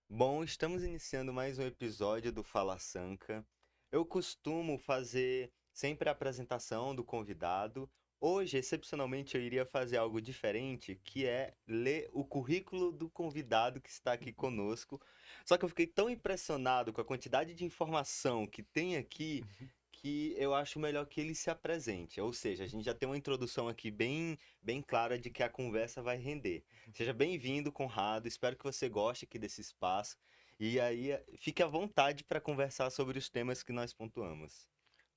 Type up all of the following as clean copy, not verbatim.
Bom, estamos iniciando mais um episódio do Fala Sanca. Eu costumo fazer sempre a apresentação do convidado. Hoje, excepcionalmente, eu iria fazer algo diferente, que é ler o currículo do convidado que está aqui conosco. Só que eu fiquei tão impressionado com a quantidade de informação que tem aqui que eu acho melhor que ele se apresente. Ou seja, a gente já tem uma introdução aqui bem clara de que a conversa vai render. Seja bem-vindo, Conrado. Espero que você goste aqui desse espaço. E aí, fique à vontade para conversar sobre os temas que nós pontuamos.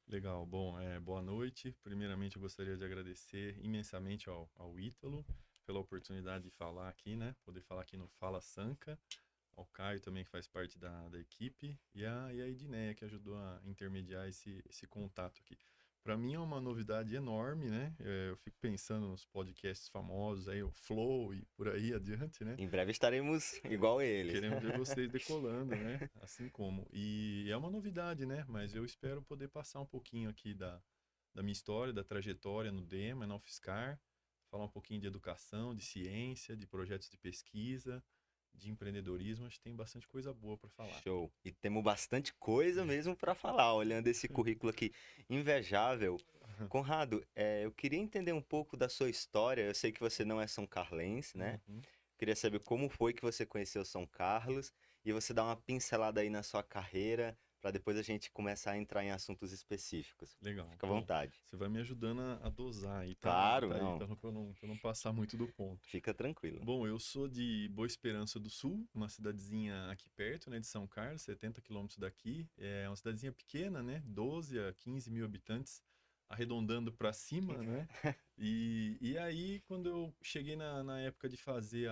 Legal, bom, boa noite. Primeiramente, eu gostaria de agradecer imensamente ao Ítalo pela oportunidade de falar aqui, né? Poder falar aqui no Fala Sanca, ao Caio também, que faz parte da equipe, e a Edneia, que ajudou a intermediar esse contato aqui. Para mim é uma novidade enorme, né? Eu fico pensando nos podcasts famosos, aí o Flow e por aí adiante, né? Em breve estaremos igual eles. Queremos ver vocês decolando, né? Assim como. E é uma novidade, né? Mas eu espero poder passar um pouquinho aqui da minha história, da trajetória no DEMA, na UFSCar, falar um pouquinho de educação, de ciência, de projetos de pesquisa, de empreendedorismo. Acho que tem bastante coisa boa para falar. Show. E temos bastante coisa mesmo para falar, olhando esse currículo aqui invejável. Conrado, eu queria entender um pouco da sua história. Eu sei que você não é São Carlense, né? Uhum. Queria saber como foi que você conheceu São Carlos e você dar uma pincelada aí na sua carreira para depois a gente começar a entrar em assuntos específicos. Legal. Fica à Bom, vontade. você vai me ajudando a dosar aí, Claro, tá, não. Ítalo, para eu não passar muito do ponto. Fica tranquilo. Bom, eu sou de Boa Esperança do Sul, uma cidadezinha aqui perto, né, de São Carlos, 70 quilômetros daqui. É uma cidadezinha pequena, né, 12 a 15 mil habitantes, arredondando para cima, né? E aí, quando eu cheguei na época de fazer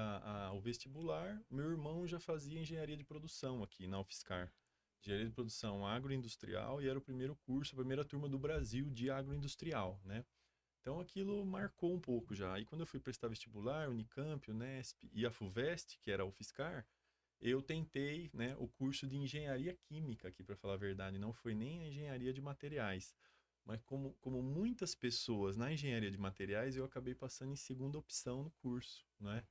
o vestibular, meu irmão já fazia engenharia de produção aqui na UFSCar. Engenharia de produção agroindustrial e era o primeiro curso, a primeira turma do Brasil de agroindustrial, né? Então aquilo marcou um pouco já. E quando eu fui prestar vestibular, Unicamp, Unesp e a FUVEST, que era a UFSCar, eu tentei, né, o curso de engenharia química aqui, para falar a verdade, não foi nem a engenharia de materiais. Mas como muitas pessoas na engenharia de materiais, eu acabei passando em segunda opção no curso, né?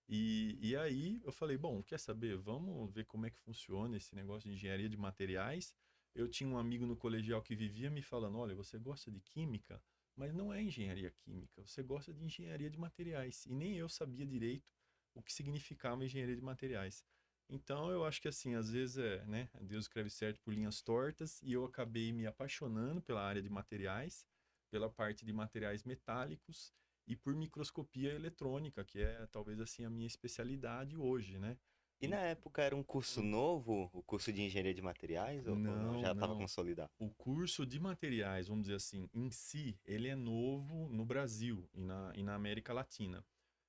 E aí eu falei, bom, quer saber? Vamos ver como é que funciona esse negócio de engenharia de materiais. Eu tinha um amigo no colegial que vivia me falando, olha, você gosta de química, mas não é engenharia química, você gosta de engenharia de materiais. E nem eu sabia direito o que significava engenharia de materiais. Então eu acho que assim, às vezes né, Deus escreve certo por linhas tortas e eu acabei me apaixonando pela área de materiais, pela parte de materiais metálicos e por microscopia eletrônica, que é talvez assim a minha especialidade hoje, né? E na época era um curso Hum. novo, o curso de engenharia de materiais, ou não? Não, Já estava não. consolidado? O curso de materiais, vamos dizer assim, em si, ele é novo no Brasil e na América Latina.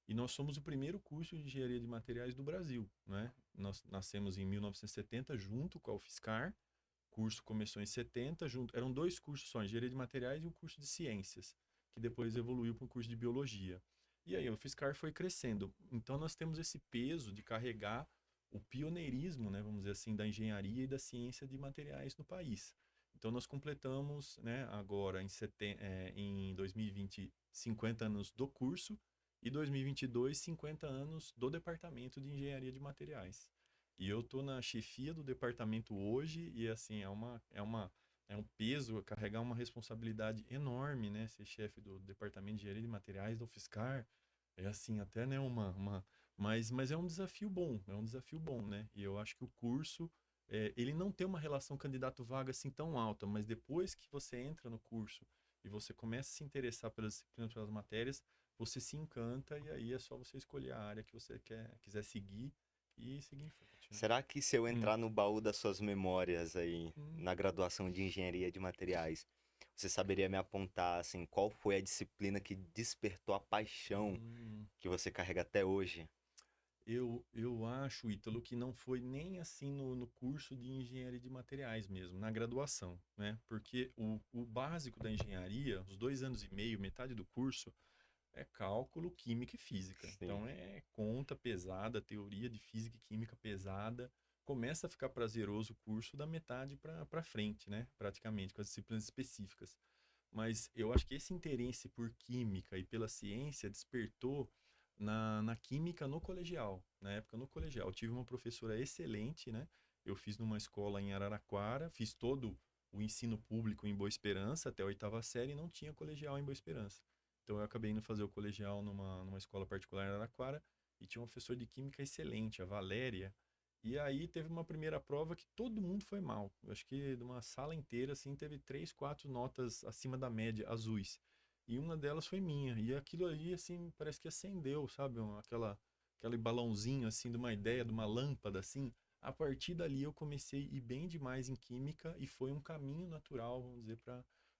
E nós somos o primeiro curso de engenharia de materiais do Brasil, né? Nós nascemos em 1970 junto com a UFSCar. O curso começou em 70, junto, eram dois cursos só, engenharia de materiais e um curso de ciências, que depois evoluiu para um curso de biologia. E aí o UFSCar foi crescendo. Então nós temos esse peso de carregar o pioneirismo, né, vamos dizer assim, da engenharia e da ciência de materiais no país. Então nós completamos, né, agora em 2020, 50 anos do curso e 2022, 50 anos do departamento de engenharia de materiais. E eu tô na chefia do departamento hoje e assim é um peso carregar uma responsabilidade enorme, né, ser chefe do departamento de engenharia de materiais do UFSCar. É assim, até né, mas é um desafio bom, é um desafio bom, né? E eu acho que o curso, ele não tem uma relação candidato-vaga assim tão alta, mas depois que você entra no curso e você começa a se interessar pelas disciplinas, pelas matérias, você se encanta e aí é só você escolher a área que você quiser seguir e seguir em frente, né? Será que se eu Hum. entrar no baú das suas memórias aí, Hum. na graduação de engenharia de materiais, você saberia me apontar, assim, qual foi a disciplina que despertou a paixão Hum. que você carrega até hoje? Eu acho, Ítalo, que não foi nem assim no curso de engenharia de materiais mesmo, na graduação, né? Porque o básico da engenharia, os 2 anos e meio, metade do curso, é cálculo, química e física. Sim. Então é conta pesada, teoria de física e química pesada. Começa a ficar prazeroso o curso da metade para frente, né? Praticamente, com as disciplinas específicas. Mas eu acho que esse interesse por química e pela ciência despertou na química no colegial. Na época, no colegial. Eu tive uma professora excelente, né? Eu fiz numa escola em Araraquara, fiz todo o ensino público em Boa Esperança, até a oitava série, e não tinha colegial em Boa Esperança. Então, eu acabei indo fazer o colegial numa escola particular em Araraquara, e tinha uma professora de química excelente, a Valéria. E aí teve uma primeira prova que todo mundo foi mal. Eu acho que de uma sala inteira, assim, teve 3, 4 notas acima da média, azuis. E uma delas foi minha. E aquilo ali, assim, parece que acendeu, sabe? Aquele balãozinho, assim, de uma ideia, de uma lâmpada, assim. A partir dali eu comecei a ir bem demais em química e foi um caminho natural, vamos dizer,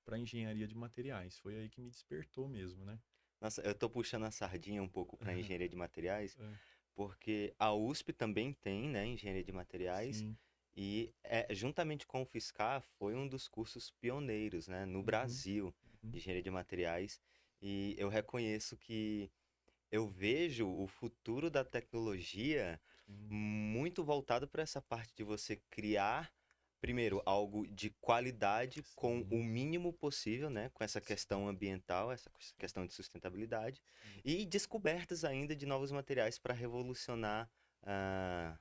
para engenharia de materiais. Foi aí que me despertou mesmo, né? Nossa, eu tô puxando a sardinha um pouco para engenharia de materiais, É, porque a USP também tem, né, engenharia de materiais, sim. e juntamente com o Fiscar foi um dos cursos pioneiros, né, no Uhum, Brasil, de uhum, engenharia de materiais, e eu reconheço que eu vejo o futuro da tecnologia sim, muito voltado para essa parte de você criar, primeiro, algo de qualidade com o sim, mínimo possível, né? Com essa sim, questão ambiental, essa questão de sustentabilidade, sim, e descobertas ainda de novos materiais para revolucionar ah,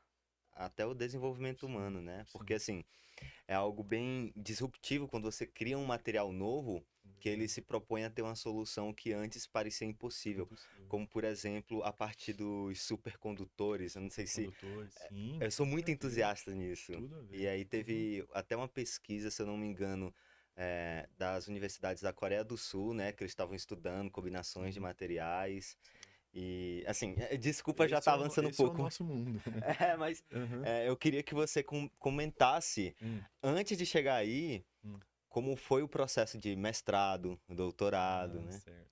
até o desenvolvimento sim, humano, né? Porque, sim. assim, é algo bem disruptivo quando você cria um material novo que ele Verdade. se propõe a ter uma solução que antes parecia impossível, Impossível. como por exemplo a partir dos supercondutores. Eu não sei se Supercondutores, sim, eu sou com muito certeza. entusiasta nisso. Tudo a E ver. aí Uhum, teve até uma pesquisa, se eu não me engano, das universidades da Coreia do Sul, né, que eles estavam estudando combinações de sim, materiais. sim. E assim, desculpa já tá avançando um Esse é o pouco. nosso mundo, né? Mas Aham. eu queria que você comentasse, Hum, antes de chegar aí, hum. como foi o processo de mestrado, doutorado, Ah, né? certo.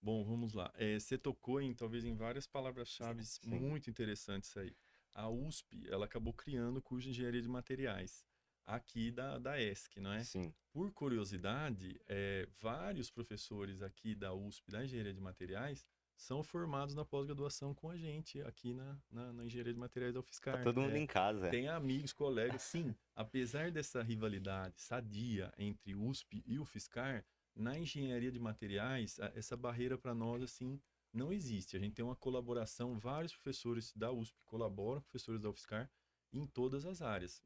Bom, vamos lá. Você tocou talvez em várias palavras-chave Sim, muito interessantes aí. A USP, ela acabou criando o curso de Engenharia de Materiais, aqui da ESC, não é? sim. Por curiosidade, vários professores aqui da USP, da Engenharia de Materiais, são formados na pós-graduação com a gente, aqui na Engenharia de Materiais da Tá UFSCar. todo mundo em casa. Tem amigos, colegas, sim. Apesar dessa rivalidade sadia entre USP e UFSCar, na engenharia de materiais, essa barreira para nós, assim, não existe. A gente tem uma colaboração, vários professores da USP colaboram, professores da UFSCar, em todas as áreas.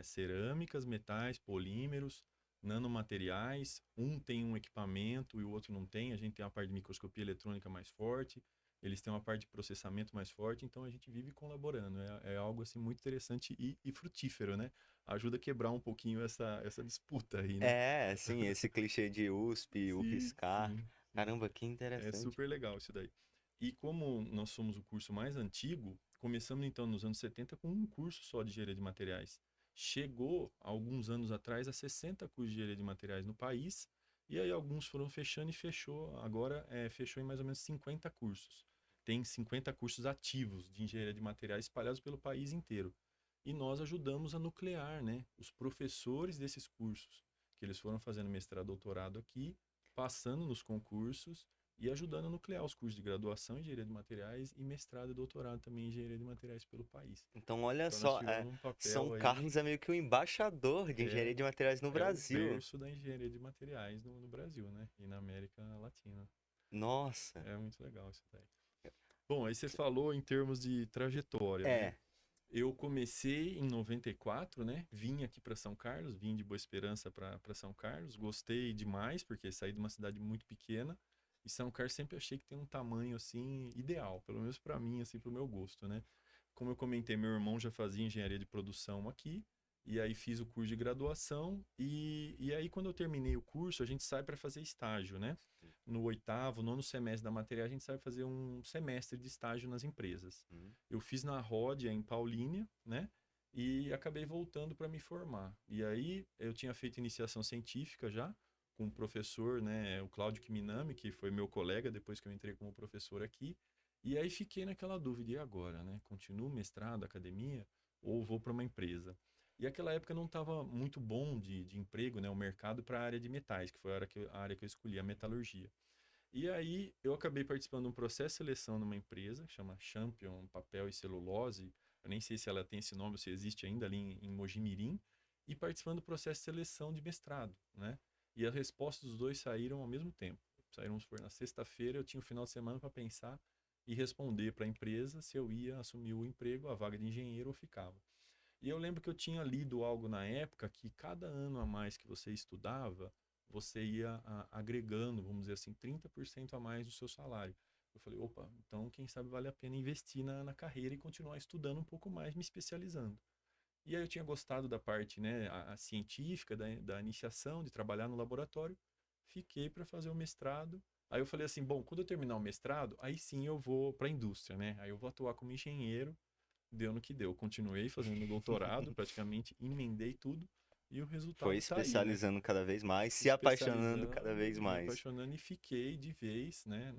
Cerâmicas, metais, polímeros, nanomateriais. Um tem um equipamento e o outro não tem. A gente tem a parte de microscopia eletrônica mais forte, eles têm uma parte de processamento mais forte, então a gente vive colaborando. É algo, assim, muito interessante e frutífero, né? Ajuda a quebrar um pouquinho essa disputa aí, né? Sim, esse clichê de USP, Sim, UFSCar. sim, sim. Caramba, que É interessante. super legal isso daí. E como nós somos o curso mais antigo, começamos então nos anos 70 com um curso só de engenharia de materiais. Chegou, alguns anos atrás, a 60 cursos de engenharia de materiais no país, e aí alguns foram fechando e fechou. Agora fechou em mais ou menos 50 cursos. Tem 50 cursos ativos de engenharia de materiais espalhados pelo país inteiro. E nós ajudamos a nuclear, né, os professores desses cursos, que eles foram fazendo mestrado, doutorado aqui, passando nos concursos e ajudando a nuclear os cursos de graduação em engenharia de materiais e mestrado e doutorado também em engenharia de materiais pelo país. Então, olha Então nós só, tivemos um São papel aí, Carlos é meio que o embaixador de é, engenharia de materiais no é o Brasil. berço da engenharia de materiais no Brasil, né? E na América Latina. Nossa. É muito legal isso daí. Bom, aí você falou em termos de trajetória, né? É, Eu comecei em 94, né? Vim aqui para São Carlos, vim de Boa Esperança para São Carlos. Gostei demais, porque saí de uma cidade muito pequena. E São Carlos sempre achei que tem um tamanho assim ideal, pelo menos para mim, assim, para o meu gosto, né? Como eu comentei, meu irmão já fazia engenharia de produção aqui, e aí fiz o curso de graduação. E aí, quando eu terminei o curso, a gente sai para fazer estágio, né? No oitavo, nono semestre da matéria, a gente sai fazer um semestre de estágio nas empresas. hum, Eu fiz na Ródia, em Paulínia, né? E acabei voltando para me formar. E aí eu tinha feito iniciação científica já com o professor, né, o Cláudio Kiminami, que foi meu colega depois que eu entrei como professor aqui. E aí fiquei naquela dúvida, e agora, né? Continuo mestrado, academia, ou vou para uma empresa? E aquela época não estava muito bom de emprego, né? O mercado para a área de metais, que foi a área que eu escolhi, a metalurgia. E aí eu acabei participando de um processo de seleção numa empresa, que chama Champion Papel e Celulose. Eu nem sei se ela tem esse nome, se existe ainda ali em Mojimirim. E participando do processo de seleção de mestrado, né? E as respostas dos dois saíram ao mesmo tempo. Saíram, vamos supor, na sexta-feira, eu tinha o final de semana para pensar. e responder para a empresa se eu ia assumir o emprego, a vaga de engenheiro ou ficava. E eu lembro que eu tinha lido algo na época que cada ano a mais que você estudava, você ia agregando, vamos dizer assim, 30% a mais do seu salário. Eu falei, opa, então quem sabe vale a pena investir na carreira e continuar estudando um pouco mais, me especializando. E aí eu tinha gostado da parte, né, a científica, da iniciação, de trabalhar no laboratório. Fiquei para fazer o mestrado. Aí eu falei assim, bom, quando eu terminar o mestrado, aí sim eu vou para a indústria, né? Aí eu vou atuar como engenheiro. Deu no que deu. Continuei fazendo doutorado, praticamente emendei tudo. E o Foi resultado tá aí, né? especializando cada vez mais, se apaixonando cada Especializando, vez me mais. apaixonando e fiquei de vez, né,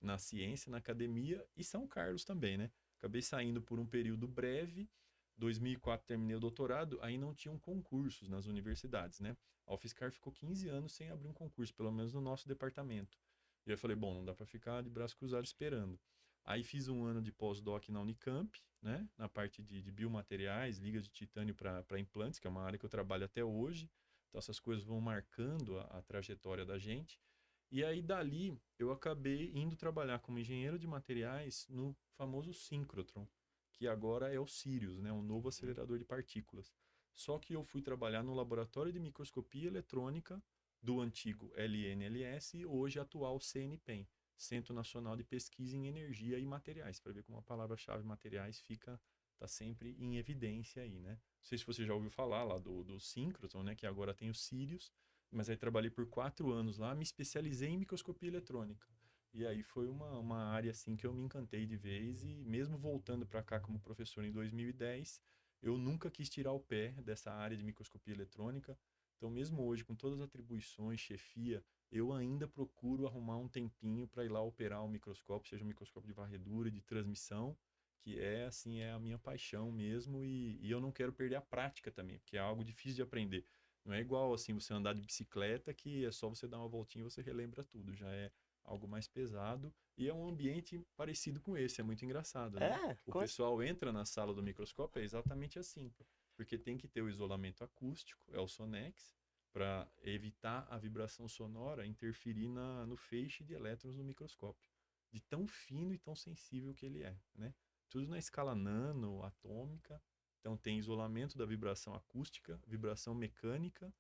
na ciência, na academia e São Carlos também, né? Acabei saindo por um período breve. 2004 terminei o doutorado, aí não tinham concursos nas universidades, né? A UFSCar ficou 15 anos sem abrir um concurso, pelo menos no nosso departamento. E aí eu falei, bom, não dá para ficar de braço cruzado esperando. Aí fiz um ano de pós-doc na Unicamp, né? Na parte de biomateriais, ligas de titânio para implantes, que é uma área que eu trabalho até hoje. Então essas coisas vão marcando a trajetória da gente. E aí dali eu acabei indo trabalhar como engenheiro de materiais no famoso síncrotron, que agora é o Sirius, né, um novo Uhum. acelerador de partículas. Só que eu fui trabalhar no laboratório de microscopia eletrônica do antigo LNLS e hoje atual CNPEM, Centro Nacional de Pesquisa em Energia e Materiais, para ver como a palavra-chave materiais fica tá sempre em evidência aí, né? Não sei se você já ouviu falar lá do síncrotron, né, que agora tem o Sirius, mas aí trabalhei por 4 anos lá, me especializei em microscopia eletrônica. E aí foi uma área assim que eu me encantei de vez e mesmo voltando para cá como professor em 2010, eu nunca quis tirar o pé dessa área de microscopia eletrônica. Então mesmo hoje com todas as atribuições, chefia, eu ainda procuro arrumar um tempinho para ir lá operar um microscópio, seja um microscópio de varredura, de transmissão, que é assim, é a minha paixão mesmo e eu não quero perder a prática também, porque é algo difícil de aprender. Não é igual assim você andar de bicicleta que é só você dar uma voltinha e você relembra tudo. Já é algo mais pesado e é um ambiente parecido com esse. É muito engraçado, né? É, O pessoal entra na sala do microscópio é exatamente assim, porque tem que ter o isolamento acústico, é o Sonex, para evitar a vibração sonora interferir no feixe de elétrons no microscópio, de tão fino e tão sensível que ele é, né? Tudo na escala nano, atômica. Então tem isolamento da vibração acústica, vibração mecânica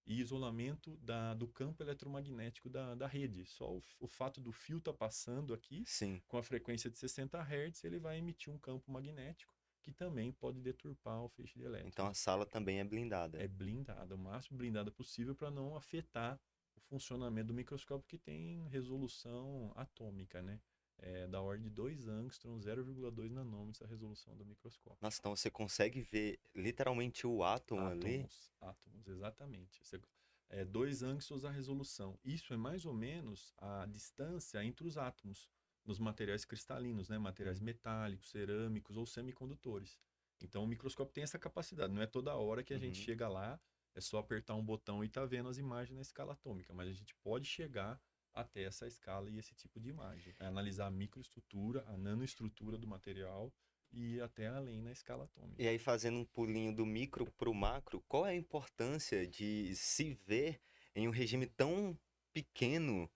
e isolamento do campo eletromagnético da rede. Só o fato do fio estar passando aqui sim. com a frequência de 60 Hz, ele vai emitir um campo magnético que também pode deturpar o feixe de Então a elétrons. sala também é blindada. É blindada, o máximo blindada possível para não afetar o funcionamento do microscópio que tem resolução atômica, né? É da ordem de 2 angstroms, 0,2 nanômetros a resolução do microscópio. Nossa, então você consegue ver literalmente o átomo ali? Átomos, exatamente. 2 angstroms a resolução. Isso é mais ou menos a distância entre os átomos nos materiais cristalinos, né? Materiais Hum. metálicos, cerâmicos ou semicondutores. Então o microscópio tem essa capacidade. Não é toda hora que a gente Uhum. chega lá, é só apertar um botão e tá vendo as imagens na escala atômica, mas a gente pode chegar até essa escala e esse tipo de imagem. É analisar a microestrutura, a nanoestrutura do material e ir até além na escala E atômica. aí, fazendo um pulinho do micro para o macro, qual é a importância de se ver em um regime tão pequeno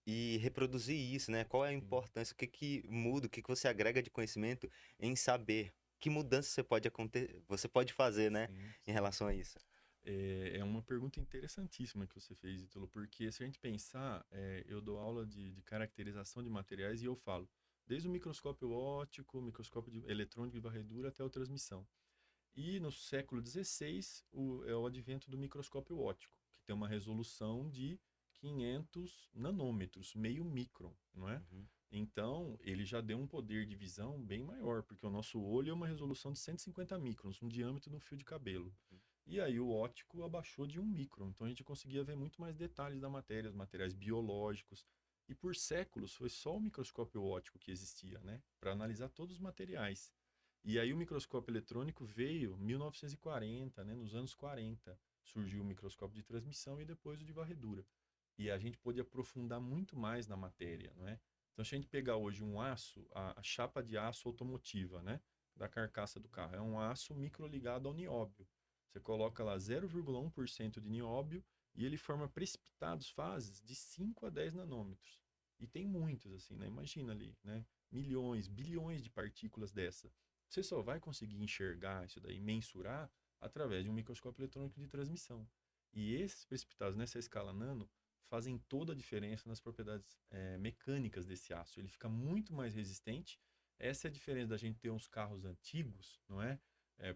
e reproduzir isso, né? Qual é a Sim, importância, o que que muda, o que que você agrega de conhecimento em saber? Que mudança você pode fazer, né, sim, em sim. relação a isso? É uma pergunta interessantíssima que você fez, Ítalo, porque se a gente pensar, eu dou aula de caracterização de materiais e eu falo, desde o microscópio óptico, microscópio eletrônico de varredura até a transmissão. E no século XVI é o advento do microscópio óptico, que tem uma resolução de 500 nanômetros, meio micron, não é? Uhum. Então, ele já deu um poder de visão bem maior, porque o nosso olho é uma resolução de 150 microns, um diâmetro de um fio de cabelo. E aí o óptico abaixou de 1 micron, então a gente conseguia ver muito mais detalhes da matéria, os materiais biológicos. E por séculos foi só o microscópio óptico que existia, né? Para analisar todos os materiais. E aí o microscópio eletrônico veio em 1940, né? Nos anos 40 surgiu o microscópio de transmissão e depois o de varredura. E a gente pôde aprofundar muito mais na matéria, não é? Então, se a gente pegar hoje um aço, a chapa de aço automotiva, né? Da carcaça do carro, é um aço microligado ao nióbio. Você coloca lá 0,1% de nióbio e ele forma precipitados fases de 5 a 10 nanômetros. E tem muitos, assim, né? Imagina ali, né? milhões, bilhões de partículas dessa. Você só vai conseguir enxergar isso daí, mensurar, através de um microscópio eletrônico de transmissão. E esses precipitados nessa escala nano fazem toda a diferença nas propriedades mecânicas desse aço. Ele fica muito mais resistente. Essa é a diferença da gente ter uns carros antigos, não é?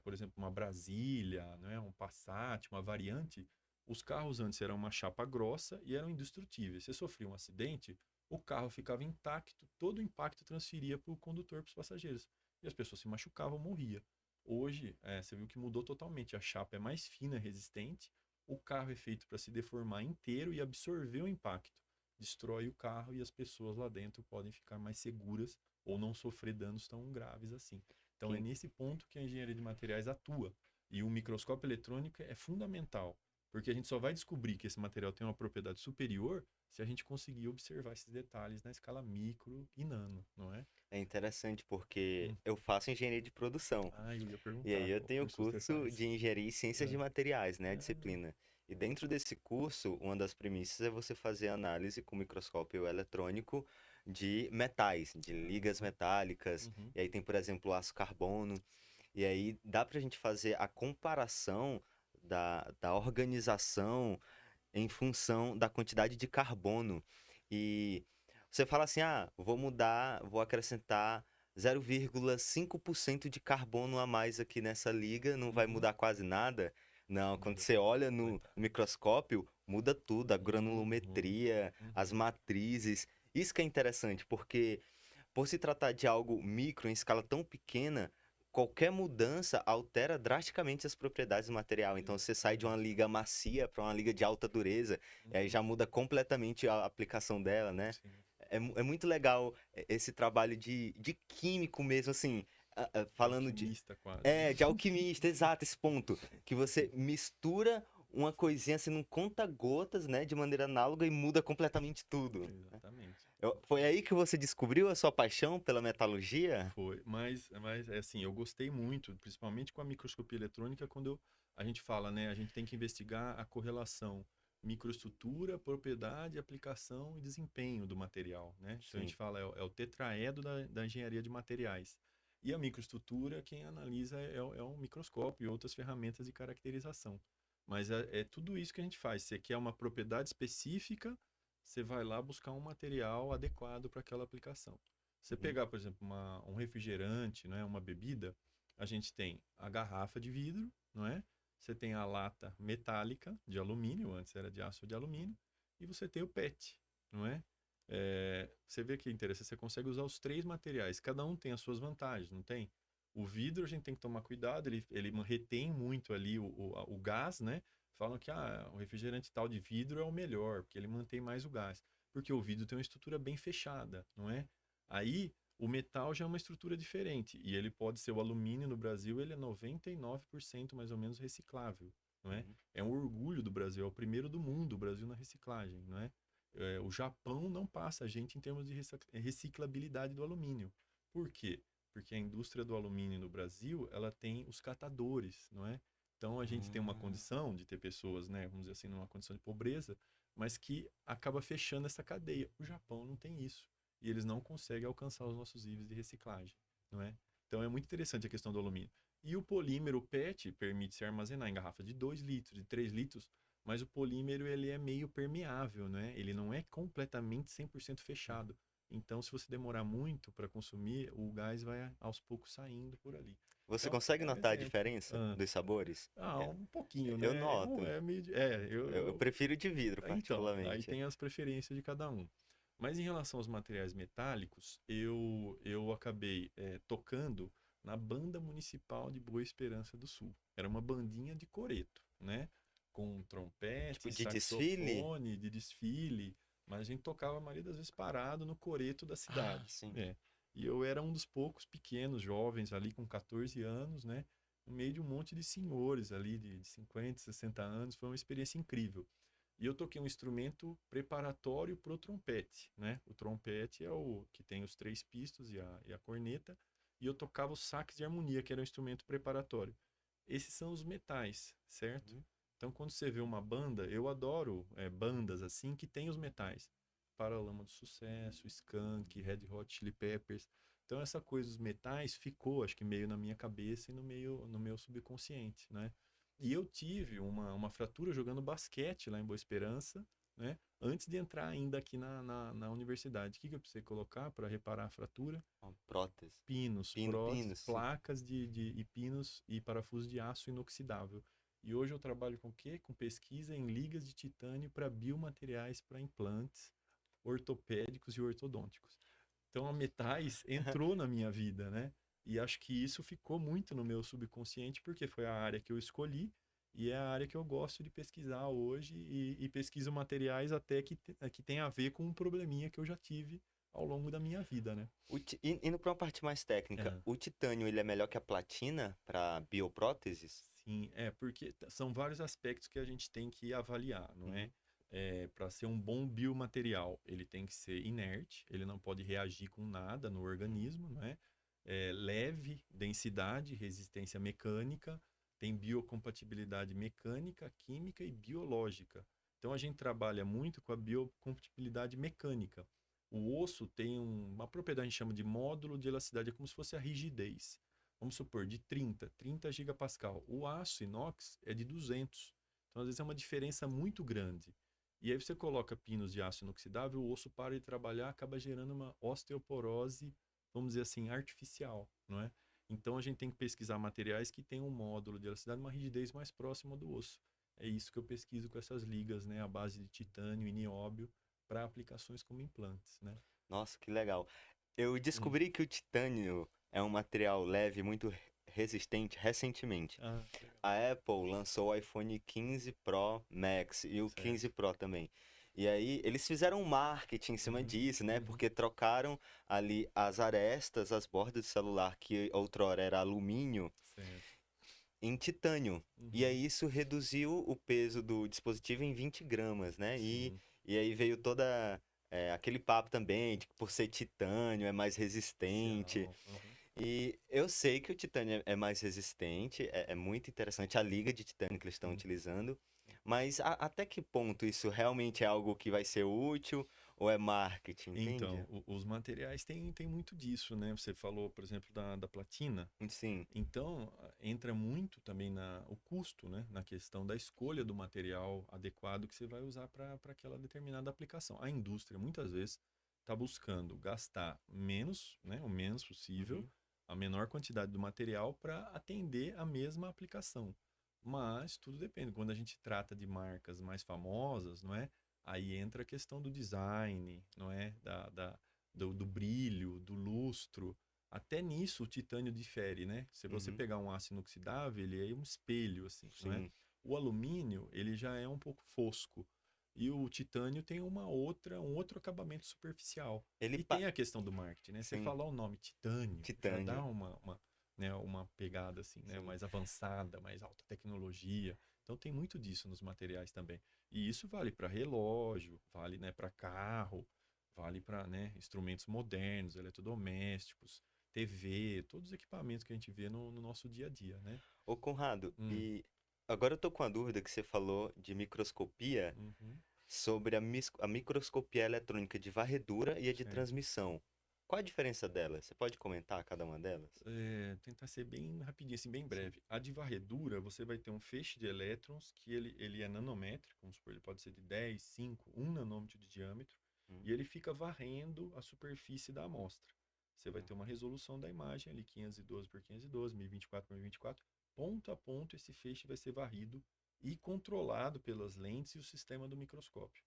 Por exemplo, uma Brasília, não é? Um Passat, uma variante. Os carros antes eram uma chapa grossa e eram indestrutíveis. Se sofria um acidente, o carro ficava intacto, todo o impacto transferia para o condutor, para os passageiros. E as pessoas se machucavam, morriam. Hoje, você viu que mudou totalmente. A chapa é mais fina, resistente. O carro é feito para se deformar inteiro e absorver o impacto. Destrói o carro e as pessoas lá dentro podem ficar mais seguras ou não sofrer danos tão graves assim. Então, é Que nesse ponto que a engenharia de materiais atua. E o microscópio eletrônico é fundamental, porque a gente só vai descobrir que esse material tem uma propriedade superior se a gente conseguir observar esses detalhes na escala micro e nano, não é? É interessante porque Hum. eu faço engenharia de produção. Ah, eu ia E aí perguntar eu qual tenho curso você curso faz. de engenharia e ciências de Ah, materiais, né, a ah, disciplina. E dentro desse curso, uma das premissas é você fazer análise com microscópio eletrônico de metais, de ligas ah, metálicas. uhum, E aí tem, por exemplo, o aço carbono. E aí dá pra gente fazer a comparação da organização em função da quantidade de carbono. E você fala assim: ah, vou mudar, vou acrescentar 0,5% de carbono a mais aqui nessa liga, não vai uhum. mudar quase nada. Não, quando Muda você olha no completamente. microscópio, muda tudo, a Uhum, granulometria, as uhum. matrizes. Isso que é interessante, porque por se tratar de algo micro em escala tão pequena, qualquer mudança altera drasticamente as propriedades do material. Então você sai de uma Exatamente. liga macia para uma liga de alta dureza, e aí Uhum, já muda completamente a aplicação dela, né? sim. É muito legal esse trabalho de químico mesmo, assim, De falando alquimista quase, né? de alquimista, exato, esse ponto. Que você mistura uma coisinha assim num conta-gotas, né, de maneira análoga e muda completamente tudo. Exatamente. Foi aí que você descobriu a sua paixão pela metalurgia? Foi, mas é assim, eu gostei muito, principalmente com a microscopia eletrônica, quando a gente fala, né, a gente tem que investigar a correlação microestrutura, propriedade, aplicação e desempenho do material, né? Então a gente Sim. fala, é o tetraedro da engenharia de materiais. E a microestrutura, quem analisa é um microscópio e outras ferramentas de caracterização. Mas é tudo isso que a gente faz. Você quer uma propriedade específica, você vai lá buscar um material adequado para aquela aplicação. Você Uhum. pegar, por exemplo, um refrigerante, não é, uma bebida, a gente tem a garrafa de vidro, não é? Você tem a lata metálica de alumínio, antes era de aço ou de alumínio, e você tem o PET, não é? Você vê que interessante, você consegue usar os três materiais, cada um tem as suas vantagens, não tem? O vidro a gente tem que tomar cuidado, ele retém muito ali o gás, né? Falam que o refrigerante tal de vidro é o melhor, porque ele mantém mais o gás. Porque o vidro tem uma estrutura bem fechada, não é? Aí o metal já é uma estrutura diferente e ele pode ser o alumínio no Brasil, ele é 99% mais ou menos reciclável, não é? Uhum. É um orgulho do Brasil, é o primeiro do mundo, o Brasil na reciclagem, não é? O Japão não passa a gente em termos de reciclabilidade do alumínio. Por quê? Porque a indústria do alumínio no Brasil, ela tem os catadores, não é? Então a gente tem uma Hum. condição de ter pessoas, né, vamos dizer assim, numa condição de pobreza, mas que acaba fechando essa cadeia. O Japão não tem isso e eles não conseguem alcançar os nossos níveis de reciclagem, não é? Então é muito interessante a questão do alumínio. E o polímero o PET permite se armazenar em garrafa de 2 litros, de 3 litros, mas o polímero ele é meio permeável, né? Ele não é completamente 100% fechado. Então, se você demorar muito para consumir, o gás vai aos poucos saindo por ali. Você Então, consegue é um notar a exemplo. diferença dos sabores? É, Um pouquinho, eu né? noto. Eu Eu, prefiro de vidro, então, aí particularmente. tem as preferências de cada um. Mas em relação aos materiais metálicos, eu acabei tocando na Banda Municipal de Boa Esperança do Sul. Era uma bandinha de coreto, né? Com Tipo trompete, de desfile? saxofone, de desfile. Mas a gente tocava a maioria das vezes parado no coreto da Ah, cidade. sim. E eu era um dos poucos pequenos jovens ali com 14 anos, né? No meio de um monte de senhores ali de 50, 60 anos. Foi uma experiência incrível. E eu toquei um instrumento preparatório para o trompete, né? O trompete é o que tem os três pistos e a corneta, e eu tocava o sax de harmonia, que era um instrumento preparatório. Esses são os metais, certo? Uhum. Então, quando você vê uma banda, eu adoro bandas assim que tem os metais. Paralamas do Sucesso, Skank, Red Hot Chili Peppers. Então essa coisa dos metais ficou, acho que meio na minha cabeça e no meu subconsciente, né? E eu tive uma fratura jogando basquete lá em Boa Esperança, né? Antes de entrar ainda aqui na universidade. O que eu precisei colocar para reparar a fratura? Uma prótese. Pinos, Pino, próteses, sim. placas e pinos e parafusos de aço inoxidável. E hoje eu trabalho com o quê? Com pesquisa em ligas de titânio para biomateriais para implantes ortopédicos e ortodônticos. Então a metais entrou na minha vida, né? E acho que isso ficou muito no meu subconsciente porque foi a área que eu escolhi e é a área que eu gosto de pesquisar hoje e pesquiso materiais até que tem a ver com um probleminha que eu já tive ao longo da minha vida, né? Indo para uma parte mais técnica, É. o titânio ele é melhor que a platina para biopróteses? Sim, porque são vários aspectos que a gente tem que avaliar, não é? Uhum. Para ser um bom biomaterial, ele tem que ser inerte, ele não pode reagir com nada no organismo, não é? Leve, densidade, resistência mecânica, tem biocompatibilidade mecânica, química e biológica. Então a gente trabalha muito com a biocompatibilidade mecânica. O osso tem uma propriedade que a gente chama de módulo de elasticidade, é como se fosse a rigidez, vamos supor, de 30 gigapascal. O aço inox é de 200. Então, às vezes, é uma diferença muito grande. E aí você coloca pinos de aço inoxidável, o osso para de trabalhar, acaba gerando uma osteoporose, vamos dizer assim, artificial, não é? Então, a gente tem que pesquisar materiais que tenham um módulo de elasticidade, uma rigidez mais próxima do osso. É isso que eu pesquiso com essas ligas, né? A base de titânio e nióbio para aplicações como implantes, né? Nossa, que legal. Eu Hum. descobri que o titânio é um material leve, muito resistente recentemente. Ah, legal. A Apple lançou o iPhone 15 Pro Max e o Certo. 15 Pro também. E aí eles fizeram um marketing em cima Uhum, disso, né? uhum, Porque trocaram ali as arestas, as bordas do celular, que outrora era alumínio, certo. em titânio. E Uhum, aí isso reduziu o peso do dispositivo em 20 gramas, né? sim. E aí veio toda aquele papo também de que por ser titânio é mais resistente. Especial. Uhum. E eu sei que o titânio é mais resistente, é muito interessante a liga de titânio que eles estão Sim. utilizando, mas até que ponto isso realmente é algo que vai ser útil ou é marketing, entende? Então, os materiais têm muito disso, né? Você falou, por exemplo, da platina. Sim. Então, entra muito também o custo, né? Na questão da escolha do material adequado que você vai usar para aquela determinada aplicação. A indústria, muitas vezes, está buscando gastar menos, né? O menos possível, Uhum. a menor quantidade do material para atender a mesma aplicação. Mas tudo depende. Quando a gente trata de marcas mais famosas, não é? Aí entra a questão do design, não é? Do brilho, do lustro. Até nisso o titânio difere, né? Se você Uhum. pegar um aço inoxidável, ele é um espelho, assim, não é? Sim. O alumínio, ele já é um pouco fosco. E o titânio tem um outro acabamento superficial. Ele E pa... tem a questão do marketing, né? Você Sim, falar o nome titânio já dá titânio. né, uma pegada assim, né, Sim. mais avançada, mais alta tecnologia. Então tem muito disso nos materiais também. E isso vale para relógio, vale, né, para carro, vale para, né, instrumentos modernos, eletrodomésticos, TV, todos os equipamentos que a gente vê no nosso dia a dia, né? Ô, Conrado, Hum, e agora eu tô com a dúvida que você falou de microscopia uhum, sobre a microscopia eletrônica de varredura e a de certo. transmissão. Qual a diferença delas? Você pode comentar cada uma delas? Tentar ser bem rapidinho, assim, bem Sim. breve. A de varredura, você vai ter um feixe de elétrons que ele é nanométrico, vamos supor, ele pode ser de 10, 5, 1 nanômetro de diâmetro, Hum. e ele fica varrendo a superfície da amostra. Você vai Ah, ter uma resolução da imagem ali, 512 por 512, 1024 por 1024. Ponto a ponto, esse feixe vai ser varrido e controlado pelas lentes e o sistema do microscópio.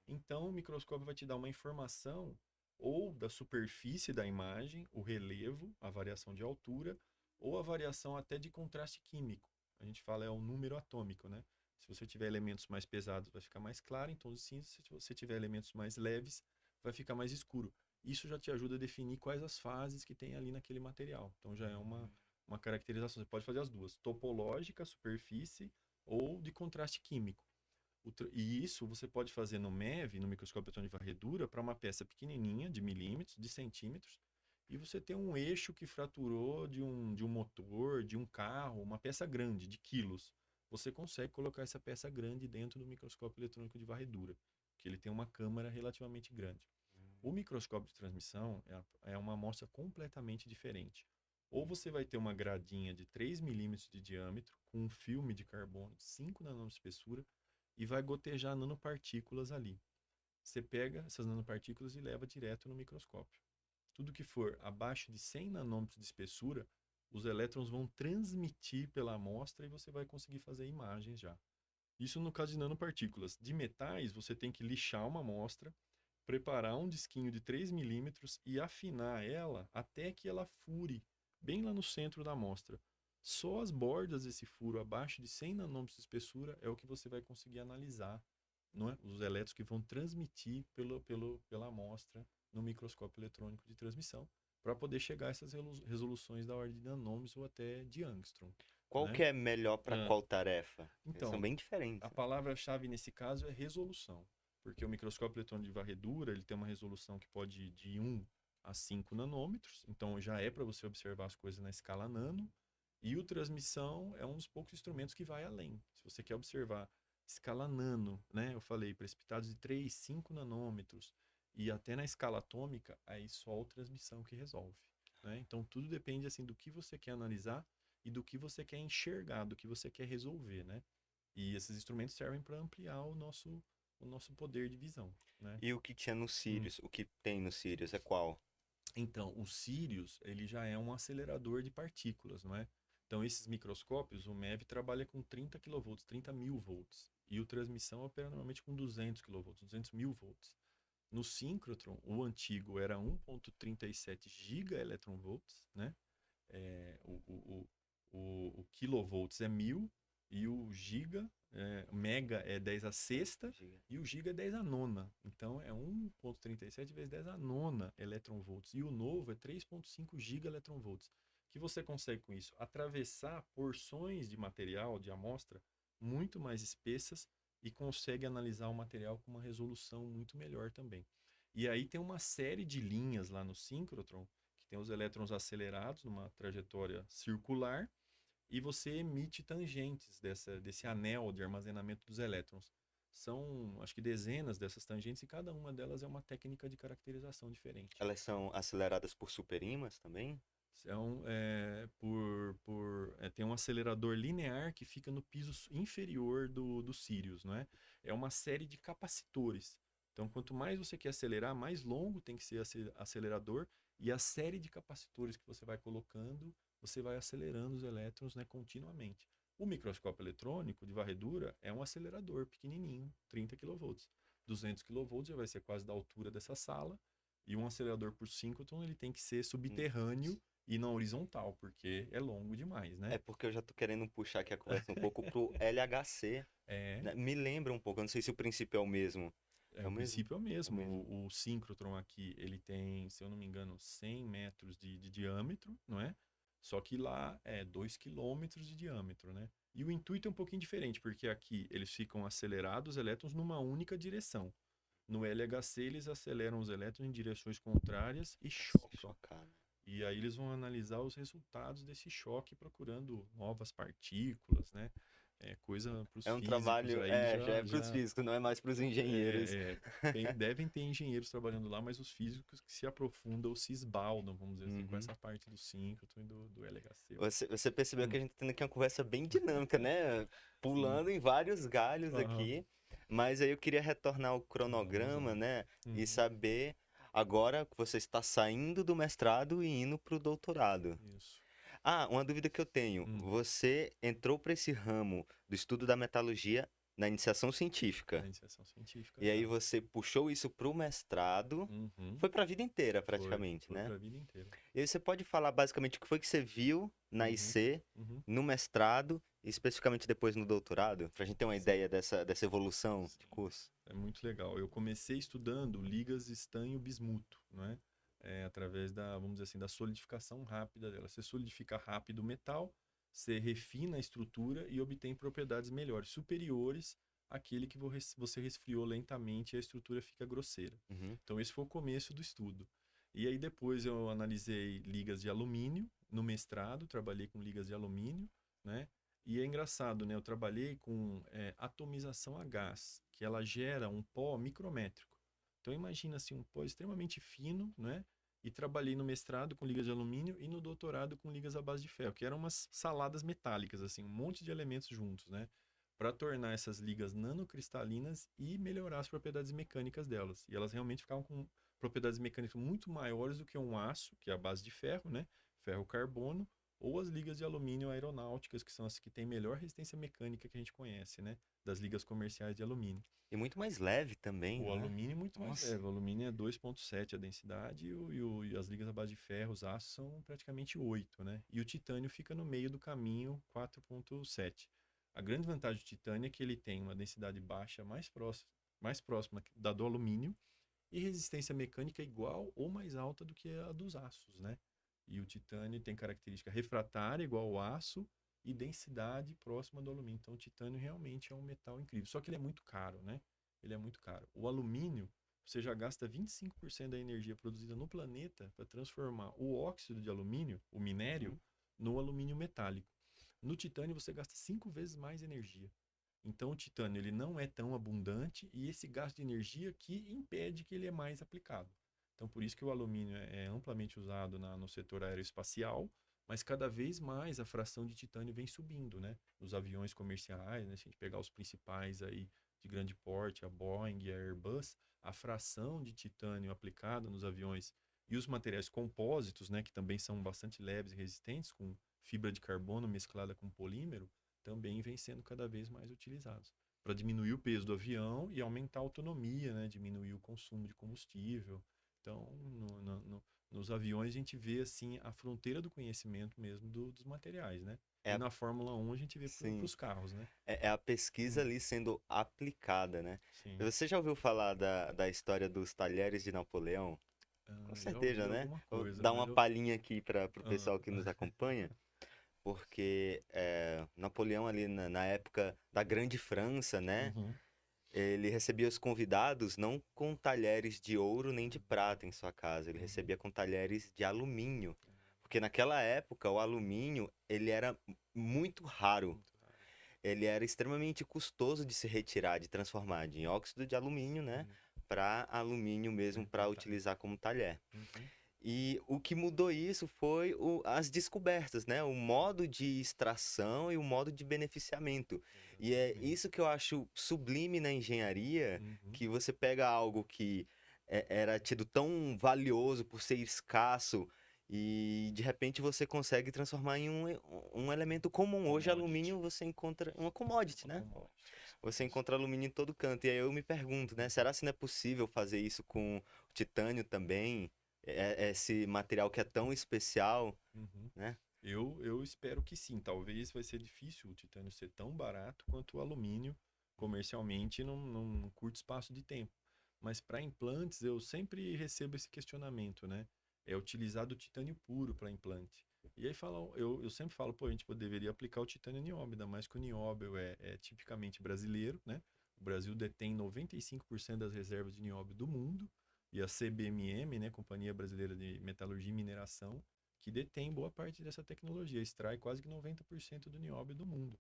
Então, o microscópio vai te dar uma informação ou da superfície da imagem, o relevo, a variação de altura, ou a variação até de contraste químico. A gente fala é o número atômico, né? Se você tiver elementos mais pesados, vai ficar mais claro em tons de cinza. Se você tiver elementos mais leves, vai ficar mais escuro. Isso já te ajuda a definir quais as fases que tem ali naquele material. Então já é uma caracterização. Você pode fazer as duas: topológica, superfície, ou de contraste químico. E isso você pode fazer no MEV, no microscópio eletrônico de varredura, para uma peça pequenininha, de milímetros, de centímetros, e você tem um eixo que fraturou de um motor, de um carro, uma peça grande, de quilos. Você consegue colocar essa peça grande dentro do microscópio eletrônico de varredura. que ele tem uma câmara relativamente grande. O microscópio de transmissão é uma amostra completamente diferente. Ou você vai ter uma gradinha de 3 milímetros de diâmetro, com um filme de carbono de 5 nanômetros de espessura, e vai gotejar nanopartículas ali. Você pega essas nanopartículas e leva direto no microscópio. Tudo que for abaixo de 100 nanômetros de espessura, os elétrons vão transmitir pela amostra e você vai conseguir fazer imagens já. Isso no caso de nanopartículas. De metais, você tem que lixar uma amostra, preparar um disquinho de 3 milímetros e afinar ela até que ela fure bem lá no centro da amostra. Só as bordas desse furo abaixo de 100 nanômetros de espessura é o que você vai conseguir analisar, não é? Os elétrons que vão transmitir pela amostra no microscópio eletrônico de transmissão, para poder chegar a essas resoluções da ordem de nanômetros ou até de angstrom, Qual né? que é melhor para Ah, qual tarefa? Eles são então, bem diferentes. a palavra-chave nesse caso é resolução, porque o microscópio eletrônico de varredura ele tem uma resolução que pode ir de 1 a 5 nanômetros, então já é para você observar as coisas na escala nano, e o transmissão é um dos poucos instrumentos que vai além. Se você quer observar escala nano, né, eu falei, precipitados de 3, 5 nanômetros, e até na escala atômica, aí só a transmissão que resolve, né? Então tudo depende assim do que você quer analisar e do que você quer enxergar, do que você quer resolver, né? E esses instrumentos servem para ampliar o nosso poder de visão, né? E o que tinha no Hum. Sirius? O que tem no Sirius é qual? Então, o Sirius, ele já é um acelerador de partículas, não é? Então, esses microscópios, o MEV trabalha com 30 kV, 30 mil volts. E o transmissão opera normalmente com 200 kV, 200 mil volts. No síncrotron, o antigo era 1,37 gigaelectronvolts, né? O kilovolts é 1000 e o giga, mega é 10 a sexta Giga. e o giga é 10 a nona. Então é 1,37 vezes 10 a nona eletronvolts. E o novo é 3,5 giga eletronvolts. Que você consegue com isso atravessar porções de material, de amostra, muito mais espessas e consegue analisar o material com uma resolução muito melhor também. E aí tem uma série de linhas lá no síncrotron que tem os elétrons acelerados numa trajetória circular e você emite tangentes desse anel de armazenamento dos elétrons. São, acho que dezenas dessas tangentes e cada uma delas é uma técnica de caracterização diferente. Elas são aceleradas por superímãs também? São, tem um acelerador linear que fica no piso inferior do Sirius, não é? É uma série de capacitores. Então, quanto mais você quer acelerar, mais longo tem que ser esse acelerador e a série de capacitores que você vai colocando, você vai acelerando os elétrons, né, continuamente. O microscópio eletrônico de varredura é um acelerador pequenininho, 30 kV. 200 kV já vai ser quase da altura dessa sala. E um acelerador por síncrotron, ele tem que ser subterrâneo e não horizontal, porque é longo demais, né? É porque eu já tô querendo puxar aqui a conversa um pouco pro LHC, É, né? Me lembra um pouco, eu não sei se o princípio é o mesmo. É o o mesmo? princípio é o É o mesmo. mesmo. O síncrotron aqui, ele tem, se eu não me engano, 100 metros de diâmetro, não é? Só que lá é 2 quilômetros de diâmetro, né? E o intuito é um pouquinho diferente, porque aqui eles ficam acelerados os elétrons numa única direção. No LHC, eles aceleram os elétrons em direções contrárias e Pra se chocam. chocar, né? E aí eles vão analisar os resultados desse choque procurando novas partículas, né? É coisa para os É um físicos trabalho, aí já é pros físicos, não é mais pros engenheiros. devem ter engenheiros trabalhando lá, mas os físicos que se aprofundam ou se esbaldam, vamos dizer assim, com Uhum. essa parte do síncrotron e do LHC. Você percebeu Hum, que a gente tá tendo aqui uma conversa bem dinâmica, né? sim. Pulando em vários galhos Aham. aqui. Mas aí eu queria retornar ao Vamos cronograma, lá. né? E Uhum. saber agora que você está saindo do mestrado e indo para o doutorado. Isso. Ah, uma dúvida que eu tenho. Hum. Você entrou para esse ramo do estudo da metalurgia na iniciação Na científica. iniciação científica E aí já. você puxou isso para o mestrado. Uhum. Foi para a vida inteira, Foi. praticamente, Foi né? para a vida inteira. E aí você pode falar basicamente o que foi que você viu na Uhum. IC, Uhum. no mestrado e especificamente depois no doutorado, para a gente ter uma Sim. ideia dessa evolução de Sim. curso. É muito legal. Eu comecei estudando ligas estanho-bismuto, não é? Através da, vamos dizer assim, da solidificação rápida dela. Você solidifica rápido o metal, você refina a estrutura e obtém propriedades melhores, superiores àquele que você resfriou lentamente e a estrutura fica grosseira. Uhum. Então, esse foi o começo do estudo. E aí, depois, eu analisei ligas de alumínio no mestrado, trabalhei com ligas de alumínio, né? E é engraçado, né? Eu trabalhei com atomização a gás, que ela gera um pó micrométrico. Então imagina assim, um pó extremamente fino, né? E trabalhei no mestrado com ligas de alumínio e no doutorado com ligas à base de ferro, que eram umas saladas metálicas, assim, um monte de elementos juntos, né? Para tornar essas ligas nanocristalinas e melhorar as propriedades mecânicas delas. E elas realmente ficavam com propriedades mecânicas muito maiores do que um aço, que é a base de ferro, né? Ferro-carbono, ou as ligas de alumínio aeronáuticas, que são as que têm melhor resistência mecânica que a gente conhece, né? Das ligas comerciais de alumínio. E muito mais leve também, O não é? alumínio é muito mais Nossa. leve. O alumínio é 2,7 a densidade e as ligas à base de ferro, os aços, são praticamente 8, né? E o titânio fica no meio do caminho, 4,7. A grande vantagem do titânio é que ele tem uma densidade baixa mais próxima da do alumínio e resistência mecânica igual ou mais alta do que a dos aços, né? E o titânio tem característica refratária igual ao aço e densidade próxima do alumínio. Então, o titânio realmente é um metal incrível. Só que ele é muito caro, né? Ele é muito caro. O alumínio, você já gasta 25% da energia produzida no planeta para transformar o óxido de alumínio, o minério, Uhum. no alumínio metálico. No titânio, você gasta 5 vezes mais energia. Então, o titânio ele não é tão abundante e esse gasto de energia que impede que ele é mais aplicado. Então, por isso que o alumínio é amplamente usado no setor aeroespacial, mas cada vez mais a fração de titânio vem subindo, né? Nos aviões comerciais, né? Se a gente pegar os principais aí de grande porte, a Boeing e a Airbus, a fração de titânio aplicada nos aviões e os materiais compósitos, né? Que também são bastante leves e resistentes, com fibra de carbono mesclada com polímero, também vem sendo cada vez mais utilizados para diminuir o peso do avião e aumentar a autonomia, né? Diminuir o consumo de combustível. Então, nos aviões a gente vê assim a fronteira do conhecimento mesmo dos materiais, né? É, E na Fórmula 1 a gente vê para sim. os carros, né? É a pesquisa Hum, ali sendo aplicada, né? sim. Você já ouviu falar da história dos talheres de Napoleão? Com Ah, já certeza, ouvi né? alguma Vou coisa, dar mas uma eu. palhinha aqui para o Ah, pessoal que nos acompanha, porque Napoleão ali na época da Grande França, né? uhum. Ele recebia os convidados não com talheres de ouro nem de prata em sua casa, ele Uhum. recebia com talheres de alumínio, porque naquela época o alumínio ele era muito raro, Muito raro. ele era extremamente custoso de se retirar, de transformar de óxido de alumínio, né, Sim, para alumínio para mesmo para importar. utilizar como talher. Uhum. E o que mudou isso foi as descobertas, né? O modo de extração e o modo de beneficiamento. E é Exatamente. isso que eu acho sublime na engenharia, Uhum. que você pega algo que era tido tão valioso por ser escasso e de repente você consegue transformar em um elemento comum. Hoje, Commodity. alumínio você encontra uma commodity, Uma né? commodity, é isso Você mesmo. encontra alumínio em todo canto. E aí eu me pergunto, né? Será se não é possível fazer isso com titânio também? Esse material que é tão especial, Uhum. né? Eu espero que sim. Talvez vai ser difícil o titânio ser tão barato quanto o alumínio comercialmente num curto espaço de tempo. Mas para implantes, eu sempre recebo esse questionamento, né? É utilizado o titânio puro para implante. E aí falam, eu sempre falo, pô, a gente deveria aplicar o titânio nióbio, ainda mais que o nióbio é tipicamente brasileiro, né? O Brasil detém 95% das reservas de nióbio do mundo, e a CBMM, né, Companhia Brasileira de Metalurgia e Mineração, que detém boa parte dessa tecnologia, extrai quase que 90% do nióbio do mundo.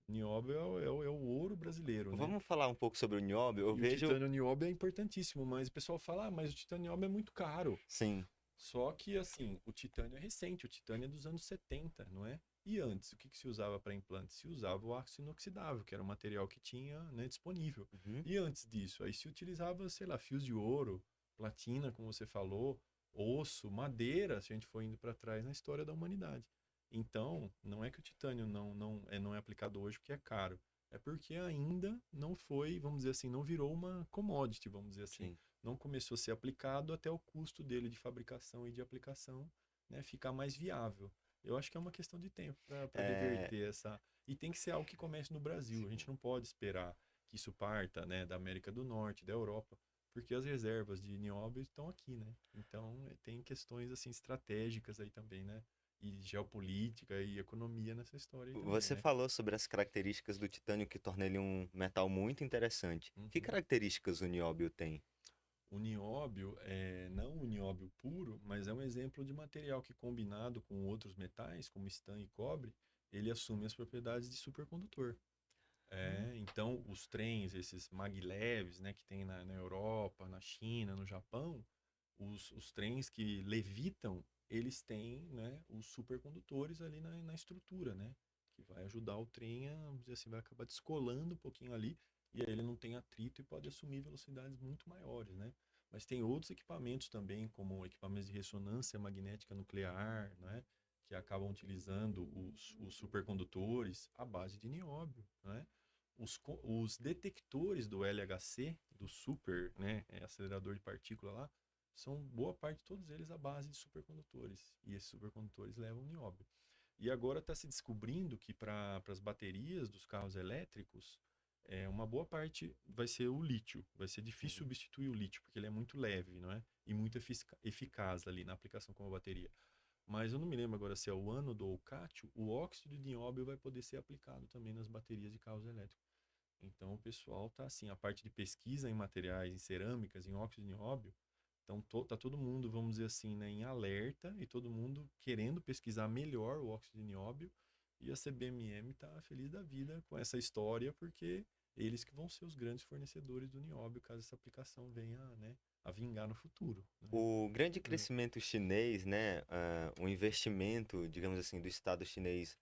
Nióbio é o ouro brasileiro, né? Vamos falar um pouco sobre o nióbio? Eu E o vejo, titânio nióbio é importantíssimo, mas o pessoal fala, ah, mas o titânio nióbio é muito caro. sim. Só que, assim, o titânio é recente, o titânio é dos anos 70, não é? E antes, o que se usava para implante? Se usava o aço inoxidável, que era o material que tinha, né, disponível. Uhum. E antes disso, aí se utilizava, sei lá, fios de ouro, platina, como você falou, osso, madeira, se a gente for indo para trás na história da humanidade. Então, não é que o titânio não é aplicado hoje porque é caro. É porque ainda não foi, vamos dizer assim, não virou uma commodity, vamos dizer assim, Sim. não começou a ser aplicado até o custo dele de fabricação e de aplicação, né, ficar mais viável. Eu acho que é uma questão de tempo para É, reverter essa. E tem que ser algo que comece no Brasil. A gente sim. não pode esperar que isso parta, né, da América do Norte, da Europa, porque as reservas de nióbio estão aqui, né? Então tem questões assim estratégicas aí também, né? E geopolítica e economia nessa história aí também, Você né? falou sobre as características do titânio que torna ele um metal muito interessante. Que Uhum. características o nióbio tem? O nióbio é não o nióbio puro, mas é um exemplo de material que combinado com outros metais, como estanho e cobre, ele assume as propriedades de supercondutor. Então, os trens, esses maglevs, né, que tem na Europa, na China, no Japão, os trens que levitam, eles têm, né, os supercondutores ali na estrutura, né, que vai ajudar o trem a, vamos dizer assim, vai acabar descolando um pouquinho ali, e aí ele não tem atrito e pode assumir velocidades muito maiores, né. Mas tem outros equipamentos também, como equipamentos de ressonância magnética nuclear, né, que acabam utilizando os supercondutores à base de nióbio, né. Os detectores do LHC, do super, né, acelerador de partícula lá, são boa parte, todos eles, à base de supercondutores. E esses supercondutores levam nióbio. E agora está se descobrindo que para as baterias dos carros elétricos, uma boa parte vai ser o lítio. Vai ser difícil Uhum. substituir o lítio, porque ele é muito leve, não é? E muito eficaz ali na aplicação como bateria. Mas eu não me lembro agora se é o ânodo ou o cátio, o óxido de nióbio vai poder ser aplicado também nas baterias de carros elétricos. Então o pessoal tá assim, a parte de pesquisa em materiais, em cerâmicas, em óxido de nióbio, então tá todo mundo, vamos dizer assim, né, em alerta e todo mundo querendo pesquisar melhor o óxido de nióbio, e a CBMM tá feliz da vida com essa história porque eles que vão ser os grandes fornecedores do nióbio caso essa aplicação venha, né, a vingar no futuro, né? O grande É. crescimento chinês, né, o investimento, digamos assim, do Estado chinês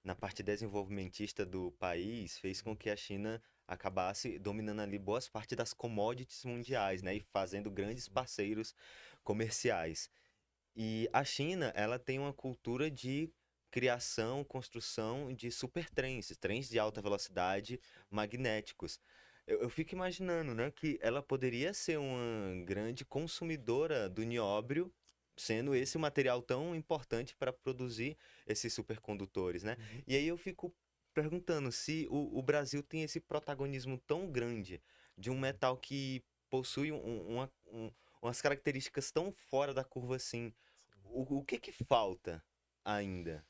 na parte desenvolvimentista do país fez com Sim, que a China acabasse dominando ali boas partes das commodities mundiais, né, e sim, fazendo grandes sim, parceiros comerciais. E a China, ela tem uma cultura de criação, construção de supertrens, trens de alta sim, velocidade sim. magnéticos. Eu fico imaginando, né, que ela poderia ser uma grande consumidora do nióbio, sendo esse um Uhum, material tão importante para produzir esses supercondutores, né? uhum, E aí eu fico perguntando se o Brasil tem esse protagonismo tão grande de um sim, metal que possui umas características tão fora da curva assim. sim. O que que falta ainda?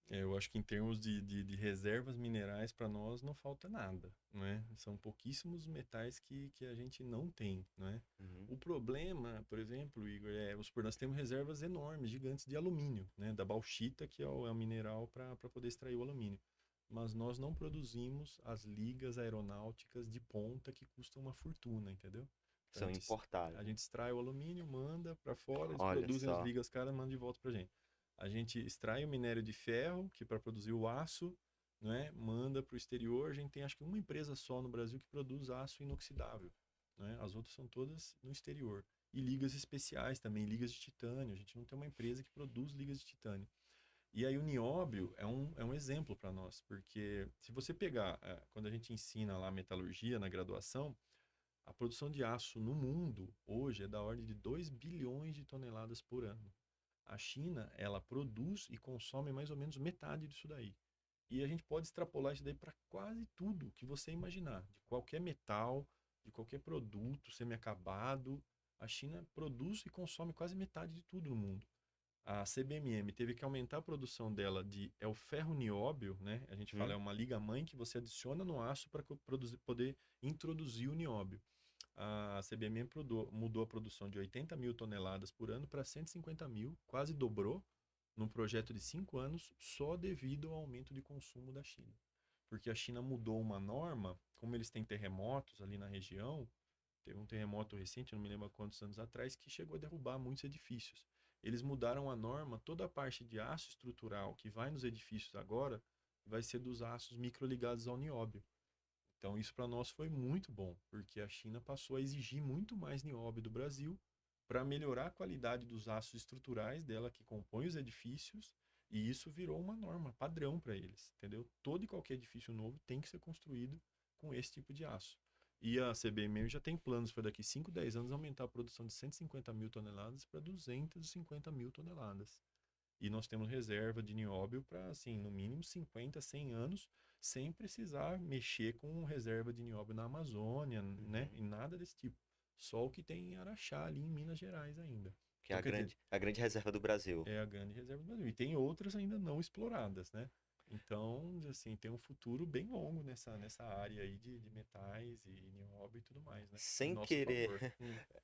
Eu acho que em termos de reservas minerais, para nós não falta nada, né? São pouquíssimos metais que a gente não tem, né? Uhum. O problema, por exemplo, Igor, vamos supor, nós temos reservas enormes, gigantes de alumínio, né? Da bauxita, que é o mineral para poder extrair o alumínio. Mas nós não produzimos as ligas aeronáuticas de ponta que custam uma fortuna, entendeu? Então São a importados, né? gente extrai o alumínio, manda para fora, eles Olha produzem as só. ligas, cara, mandam de volta para gente. A gente extrai o minério de ferro, que para produzir o aço, né, manda para o exterior. A gente tem acho que uma empresa só no Brasil que produz aço inoxidável, né? As outras são todas no exterior. E ligas especiais também, ligas de titânio. A gente não tem uma empresa que produz ligas de titânio. E aí o nióbio é um exemplo para nós, porque se você pegar, quando a gente ensina lá metalurgia na graduação, a produção de aço no mundo hoje é da ordem de 2 bilhões de toneladas por ano. A China, ela produz e consome mais ou menos metade disso daí. E a gente pode extrapolar isso daí para quase tudo que você imaginar, de qualquer metal, de qualquer produto semi-acabado. A China produz e consome quase metade de tudo no mundo. A CBMM teve que aumentar a produção dela é o ferro nióbio, né? A gente fala Uhum. é uma liga mãe que você adiciona no aço para poder introduzir o nióbio. A CBMM mudou a produção de 80 mil toneladas por ano para 150 mil, quase dobrou, num projeto de 5 anos, só devido ao aumento de consumo da China. Porque a China mudou uma norma, como eles têm terremotos ali na região, teve um terremoto recente, não me lembro há quantos anos atrás, que chegou a derrubar muitos edifícios. Eles mudaram a norma, toda a parte de aço estrutural que vai nos edifícios agora vai ser dos aços microligados ao nióbio. Então, isso para nós foi muito bom, porque a China passou a exigir muito mais nióbio do Brasil para melhorar a qualidade dos aços estruturais dela que compõem os edifícios, e isso virou uma norma padrão para eles, entendeu? Todo e qualquer edifício novo tem que ser construído com esse tipo de aço. E a CBM já tem planos para daqui 5, 10 anos aumentar a produção de 150 mil toneladas para 250 mil toneladas. E nós temos reserva de nióbio para, assim, no mínimo 50, 100 anos, sem precisar mexer com reserva de nióbio na Amazônia, né? Uhum. E nada desse tipo. Só o que tem em Araxá, ali em Minas Gerais ainda. Que é Então, quer dizer, a grande reserva do Brasil. é a grande reserva do Brasil. E tem outras ainda não exploradas, né? Então, assim, tem um futuro bem longo nessa área aí de metais e nióbio e tudo mais, né? Em Sem nosso querer, favor.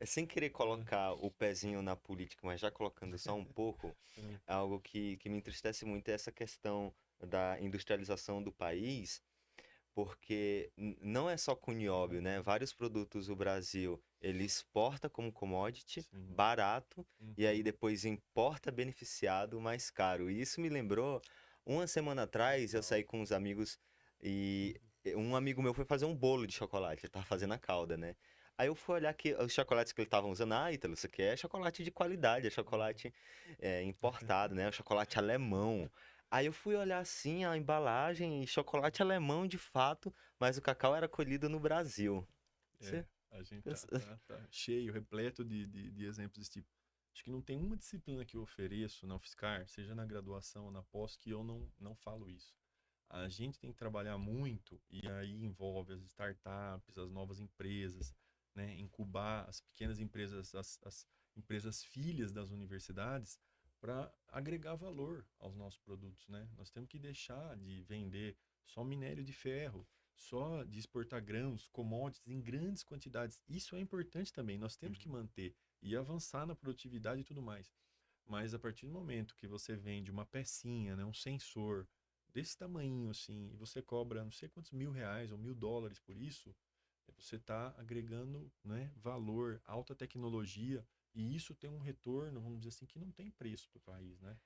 sem querer colocar o pezinho na política, mas já colocando só um pouco, Hum, é algo que me entristece muito é essa questão da industrialização do país, porque não é só com nióbio, né? Vários produtos o Brasil ele exporta como commodity Sim. barato e aí Uhum. depois importa beneficiado mais caro. E isso me lembrou, uma semana atrás eu Legal. saí com uns amigos e Uhum. um amigo meu foi fazer um bolo de chocolate, ele tava fazendo a calda, né? Aí eu fui olhar que os chocolates que ele estavam usando, Ítalo, isso aqui é chocolate de qualidade, é Uhum. chocolate importado, né? O chocolate alemão. Aí eu fui olhar assim a embalagem e chocolate alemão de fato, mas o cacau era colhido no Brasil. É, Você- a gente tá cheio, repleto de exemplos desse tipo. Acho que não tem uma disciplina que eu ofereço na UFSCar, seja na graduação ou na pós, que eu não falo isso. A gente tem que trabalhar muito, e aí envolve as startups, as novas empresas, né? Incubar as pequenas empresas, as empresas filhas das universidades, para agregar valor aos nossos produtos, né? Nós temos que deixar de vender só minério de ferro, só de exportar grãos, commodities em grandes quantidades. Isso é importante também, nós temos que Uhum. manter e avançar na produtividade e tudo mais. Mas a partir do momento que você vende uma pecinha, né, um sensor desse tamanho assim, e você cobra não sei quantos mil reais ou US$ 1.000 por isso, você está agregando, né, valor, alta tecnologia, e isso tem um retorno, vamos dizer assim, que não tem preço para o país, né?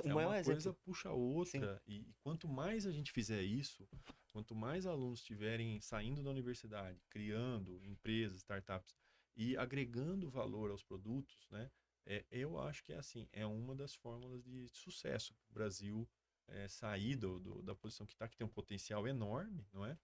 O É maior uma coisa exemplo, puxa a sim. outra, e quanto mais a gente fizer isso, quanto mais alunos estiverem saindo da universidade, criando empresas, startups e agregando valor aos produtos, né? Eu acho que é assim, é uma das fórmulas de sucesso para o Brasil sair da posição que está, que tem um potencial enorme, não é?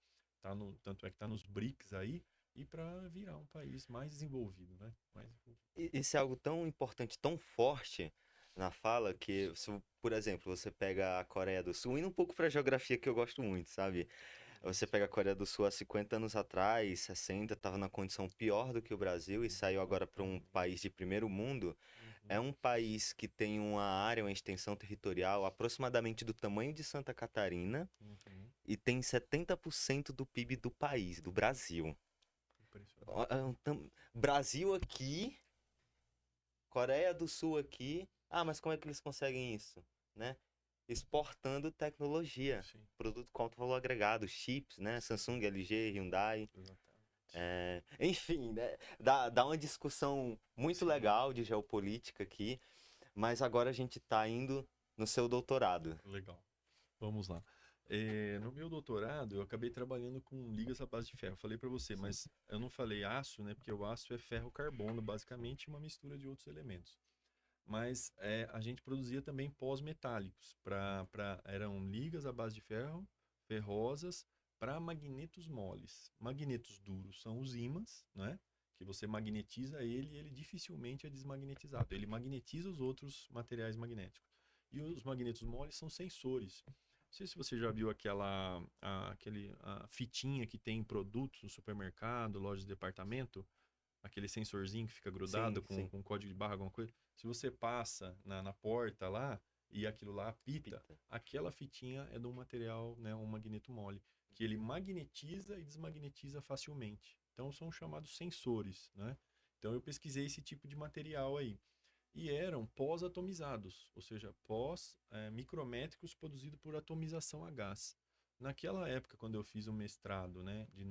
Tanto é que está nos BRICS aí, e para virar um país mais desenvolvido, né? Mais desenvolvido. Isso é algo tão importante, tão forte na fala que, se, por exemplo, você pega a Coreia do Sul, indo um pouco para a geografia que eu gosto muito, sabe? Você Isso. pega a Coreia do Sul há 50 anos atrás, 60, estava na condição pior do que o Brasil e saiu agora para um país de primeiro mundo. É Uhum. um país que tem uma área, uma extensão territorial aproximadamente do tamanho de Santa Catarina Uhum. e tem 70% do PIB do país, do Brasil. Impressionante. Brasil aqui, Coreia do Sul aqui. Ah, mas como é que eles conseguem isso, né? Exportando tecnologia, Sim, produto com alto valor agregado, chips, né? sim, Samsung, LG, Hyundai. exatamente. Enfim, né? Dá uma discussão muito Sim, legal de geopolítica aqui, mas agora a gente está indo no seu doutorado. legal. Vamos lá. No meu doutorado, eu acabei trabalhando com ligas à base de ferro. Falei para você, Sim, mas eu não falei aço, né? Porque o aço é ferro-carbono, basicamente, e uma mistura de outros elementos. Mas a gente produzia também pós-metálicos. Eram ligas à base de ferro, ferrosas, para magnetos moles. Magnetos duros são os ímãs, né? Que você magnetiza ele e ele dificilmente é desmagnetizado. Ele magnetiza os outros materiais magnéticos. E os magnetos moles são sensores. Não sei se você já viu a fitinha que tem em produtos no supermercado, loja de departamento, aquele sensorzinho que fica grudado sim, com, sim. com código de barra, alguma coisa. Se você passa na porta lá e aquilo lá apita, Pita. aquela fitinha é de um material, né, um magneto mole, que ele magnetiza e desmagnetiza facilmente. Então são chamados sensores, né? Então eu pesquisei esse tipo de material aí. E eram pós-atomizados, ou seja, pós-micrométricos produzidos por atomização a gás. Naquela época, quando eu fiz o mestrado, né, do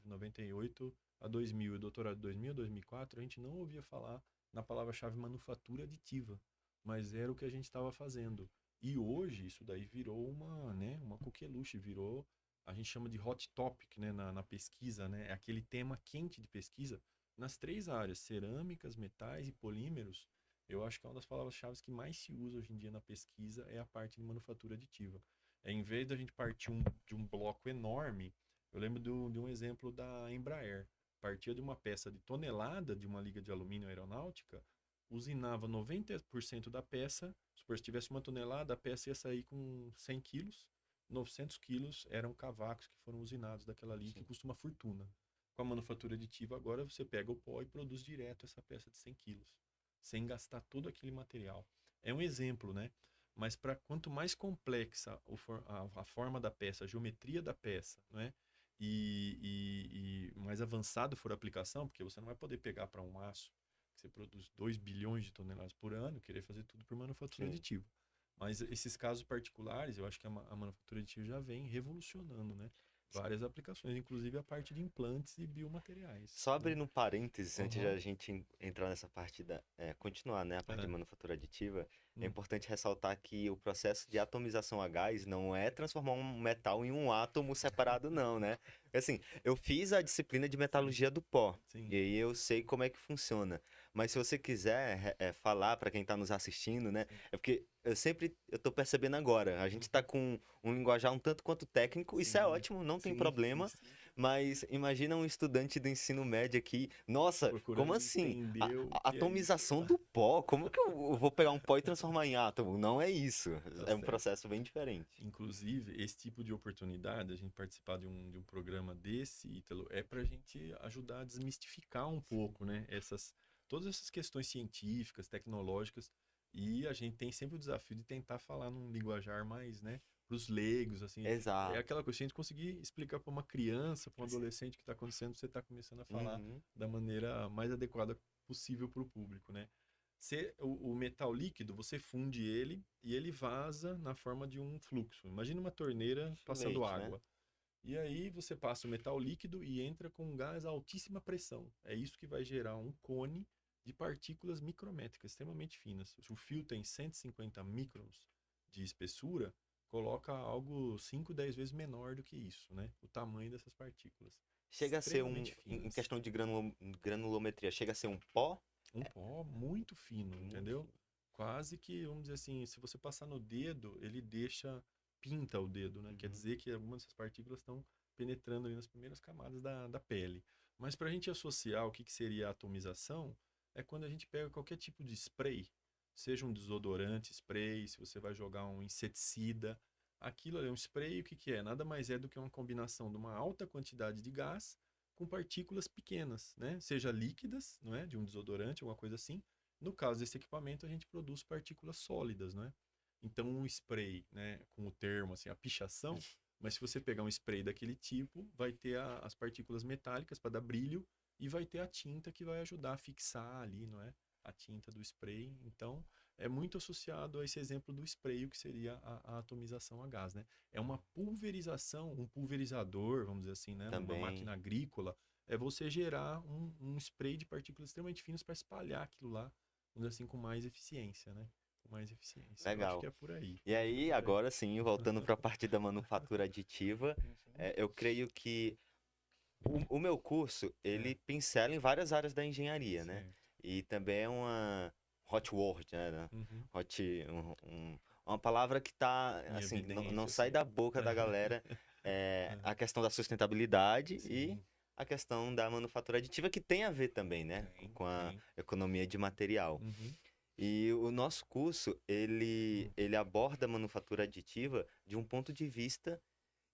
98 a 2000 e o doutorado de 2000 a 2004, a gente não ouvia falar na palavra-chave manufatura aditiva, mas era o que a gente estava fazendo. E hoje isso daí virou uma coqueluche, virou, a gente chama de hot topic, né, na pesquisa, né, é aquele tema quente de pesquisa nas três áreas, cerâmicas, metais e polímeros. Eu acho que é uma das palavras-chave que mais se usa hoje em dia na pesquisa é a parte de manufatura aditiva. Em vez da gente partir de um bloco enorme, eu lembro de um exemplo da Embraer. Partia de uma peça de tonelada de uma liga de alumínio aeronáutica, usinava 90% da peça. Se tivesse uma tonelada, a peça ia sair com 100 quilos. 900 quilos eram cavacos que foram usinados daquela liga, que Sim. custa uma fortuna. Com a manufatura aditiva, agora você pega o pó e produz direto essa peça de 100 quilos, sem gastar todo aquele material. É um exemplo, né? Mas para quanto mais complexa a forma da peça, a geometria da peça, né? E mais avançado for a aplicação, porque você não vai poder pegar para um aço que você produz 2 bilhões de toneladas por ano, querer fazer tudo por manufatura Sim. aditiva. Mas esses casos particulares, eu acho que a manufatura aditiva já vem revolucionando, né? Várias aplicações, inclusive a parte de implantes e biomateriais, Só né? abrindo um parênteses, antes de Aham. a gente entrar nessa parte continuar, né, a parte de É. manufatura aditiva, é Hum, importante ressaltar que o processo de atomização a gás não é transformar um metal em um átomo separado, não, né? Assim, eu fiz a disciplina de sim, metalurgia do pó, sim. e aí eu sei como é que funciona. Mas se você quiser falar para quem está nos assistindo, né, Sim. é porque eu tô percebendo agora, a gente está Uhum. com um linguajar um tanto quanto técnico, isso é Sim, ótimo, não tem sim, sim, problema. sim. Mas imagina um estudante do ensino médio aqui. Nossa, como Procurando assim? entender o A que é isso. atomização do pó. Como que eu vou pegar um pó e transformar em átomo? Não é isso. Tá É um certo. processo bem diferente. Inclusive, esse tipo de oportunidade, a gente participar de um programa desse, Ítalo, é para a gente ajudar a desmistificar um pouco, né? Todas essas questões científicas, tecnológicas, e a gente tem sempre o desafio de tentar falar num linguajar mais, né, para os leigos, assim. É Exato. aquela coisa, se a gente conseguir explicar para uma criança, para um adolescente o que está acontecendo, você está começando a falar Uhum. da maneira mais adequada possível para o público, né? O metal líquido, você funde ele e ele vaza na forma de um fluxo. Imagina uma torneira passando Leite, né? água. E aí você passa o metal líquido e entra com um gás a altíssima pressão. É isso que vai gerar um cone de partículas micrométricas extremamente finas. Se o fio tem 150 microns de espessura, coloca algo 5, 10 vezes menor do que isso, né? O tamanho dessas partículas. Chega a ser Extremamente em finas. questão de granulometria, chega a ser um pó Um pó muito fino, muito entendeu? fino. Quase que, vamos dizer assim, se você passar no dedo, ele pinta o dedo, né? Quer Uhum. dizer que algumas dessas partículas estão penetrando ali nas primeiras camadas da pele. Mas para a gente associar o que seria a atomização, é quando a gente pega qualquer tipo de spray, seja um desodorante, spray, se você vai jogar um inseticida, aquilo ali é um spray, o que é? Nada mais é do que uma combinação de uma alta quantidade de gás com partículas pequenas, né? Seja líquidas, não é? De um desodorante, alguma coisa assim. No caso desse equipamento, a gente produz partículas sólidas, não é? Então, um spray, né, com o termo assim, a pichação, mas se você pegar um spray daquele tipo, vai ter as partículas metálicas para dar brilho e vai ter a tinta que vai ajudar a fixar ali, não é? A tinta do spray. Então, é muito associado a esse exemplo do spray, o que seria a atomização a gás, né? É uma pulverização, um pulverizador, vamos dizer assim, né? Numa Também. máquina agrícola, é você gerar um spray de partículas extremamente finas para espalhar aquilo lá, vamos dizer assim, com mais eficiência, né? Com mais eficiência. Eu acho que Legal. é por aí. E Acho que é aí, por aí. agora sim, voltando para a parte da manufatura aditiva, Uhum. eu creio que o meu curso, É, ele pincela em várias áreas da engenharia, né? certo. E também é uma hot word, né? Uhum. Uma palavra que tá, Em assim, não evidência, sai assim. da boca da galera, a questão da sustentabilidade e Sim, a questão da manufatura aditiva, que tem a ver também, né? tem, Com a tem. economia de material. Uhum. E o nosso curso, Hum. ele aborda a manufatura aditiva de um ponto de vista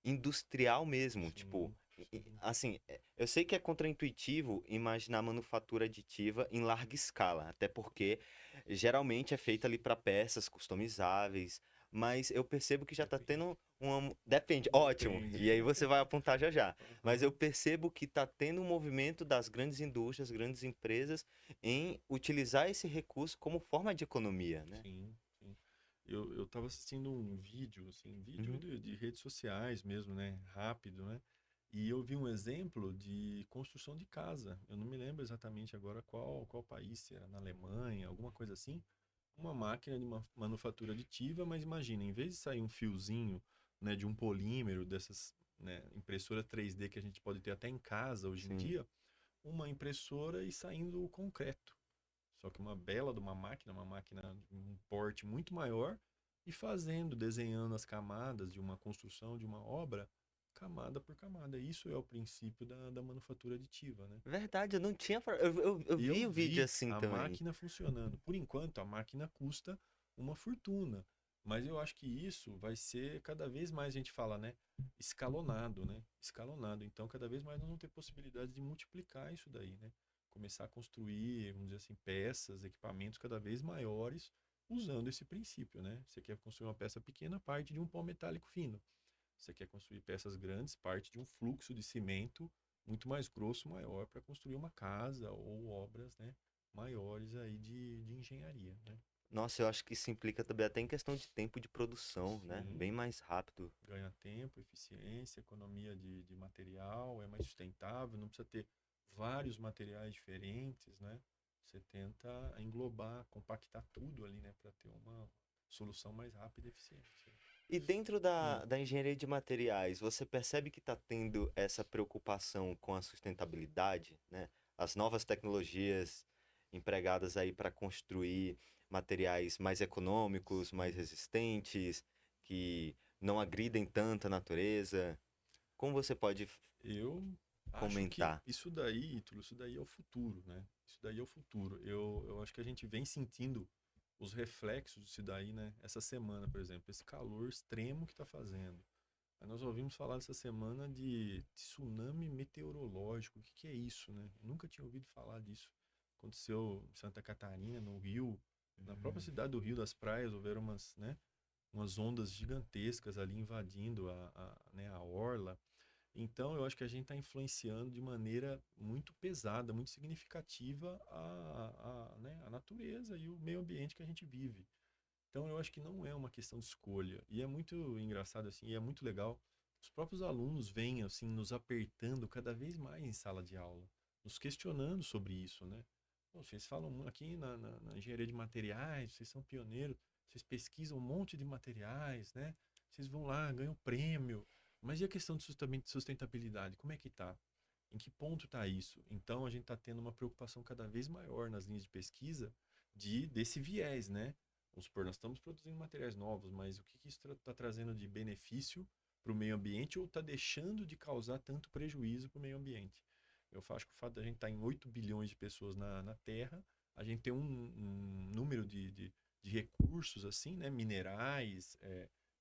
industrial mesmo, tipo, Sim, sim. assim, eu sei que é contraintuitivo imaginar manufatura aditiva em larga escala, até porque geralmente é feita ali para peças customizáveis, mas eu percebo que já tá Depende. tendo uma, depende, ótimo, Depende. e aí você vai apontar já já. Mas eu Aham. percebo que tá tendo um movimento das grandes indústrias, grandes empresas em utilizar esse recurso como forma de economia, né? Sim, sim. Eu tava assistindo um vídeo, assim, vídeo Uhum. de redes sociais mesmo, né? Rápido, né? E eu vi um exemplo de construção de casa. Eu não me lembro exatamente agora qual país, se era na Alemanha, alguma coisa assim. Uma máquina de uma manufatura aditiva, mas imagina, em vez de sair um fiozinho, né, de um polímero, dessas, né, impressora 3D que a gente pode ter até em casa hoje em Sim. dia, uma impressora e saindo o concreto. Só que uma bela de uma máquina de um porte muito maior, e fazendo, desenhando as camadas de uma construção, de uma obra, camada por camada. Isso é o princípio da manufatura aditiva, né? Verdade, eu não tinha. Eu Eu vi o vídeo vi assim a também. máquina funcionando. Por enquanto, a máquina custa uma fortuna. Mas eu acho que isso vai ser cada vez mais, a gente fala, né? Escalonado, né? Escalonado. Então, cada vez mais nós vamos ter possibilidade de multiplicar isso daí, né? Começar a construir, vamos dizer assim, peças, equipamentos cada vez maiores usando esse princípio, né? Você quer construir uma peça pequena, parte de um pó metálico fino. Você quer construir peças grandes, parte de um fluxo de cimento muito mais grosso, maior, para construir uma casa ou obras, né, maiores aí de engenharia, né? Nossa, eu acho que isso implica também até em questão de tempo de produção, né? Sim, Bem mais rápido. ganha tempo, eficiência, economia de material, é mais sustentável, não precisa ter vários materiais diferentes, né? Você tenta englobar, compactar tudo ali, né, para ter uma solução mais rápida e eficiente. E dentro Hum. da engenharia de materiais, você percebe que está tendo essa preocupação com a sustentabilidade, né? As novas tecnologias empregadas aí para construir materiais mais econômicos, mais Sim. resistentes, que não agridem tanto a natureza. Como você pode Eu acho que comentar? isso daí, Ítalo, isso daí é o futuro, né? Isso daí é o futuro. Eu acho que a gente vem sentindo os reflexos disso daí, né? Essa semana, por exemplo, esse calor extremo que está fazendo. Aí nós ouvimos falar essa semana de tsunami meteorológico. O que que é isso, né? Eu nunca tinha ouvido falar disso. Aconteceu em Santa Catarina, no Rio, na própria Hum. cidade do Rio das Praias, houveram umas, né, umas ondas gigantescas ali invadindo né, a orla. Então, eu acho que a gente está influenciando de maneira muito pesada, muito significativa né, a natureza e o meio ambiente que a gente vive. Então, eu acho que não é uma questão de escolha. E é muito engraçado, assim, e é muito legal. Os próprios alunos vêm, assim, nos apertando cada vez mais em sala de aula, nos questionando sobre isso, né? Pô, vocês falam aqui na engenharia de materiais, vocês são pioneiros, vocês pesquisam um monte de materiais, né? Vocês vão lá, ganham prêmio. Mas e a questão de sustentabilidade? Como é que tá? Em que ponto está isso? Então, a gente está tendo uma preocupação cada vez maior nas linhas de pesquisa desse viés, né? Vamos supor, nós estamos produzindo materiais novos, mas o que, que isso está trazendo de benefício para o meio ambiente ou está deixando de causar tanto prejuízo para o meio ambiente? Eu acho que o fato da gente estar em 8 bilhões de pessoas na Terra, a gente tem um número de recursos, assim, né? Minerais,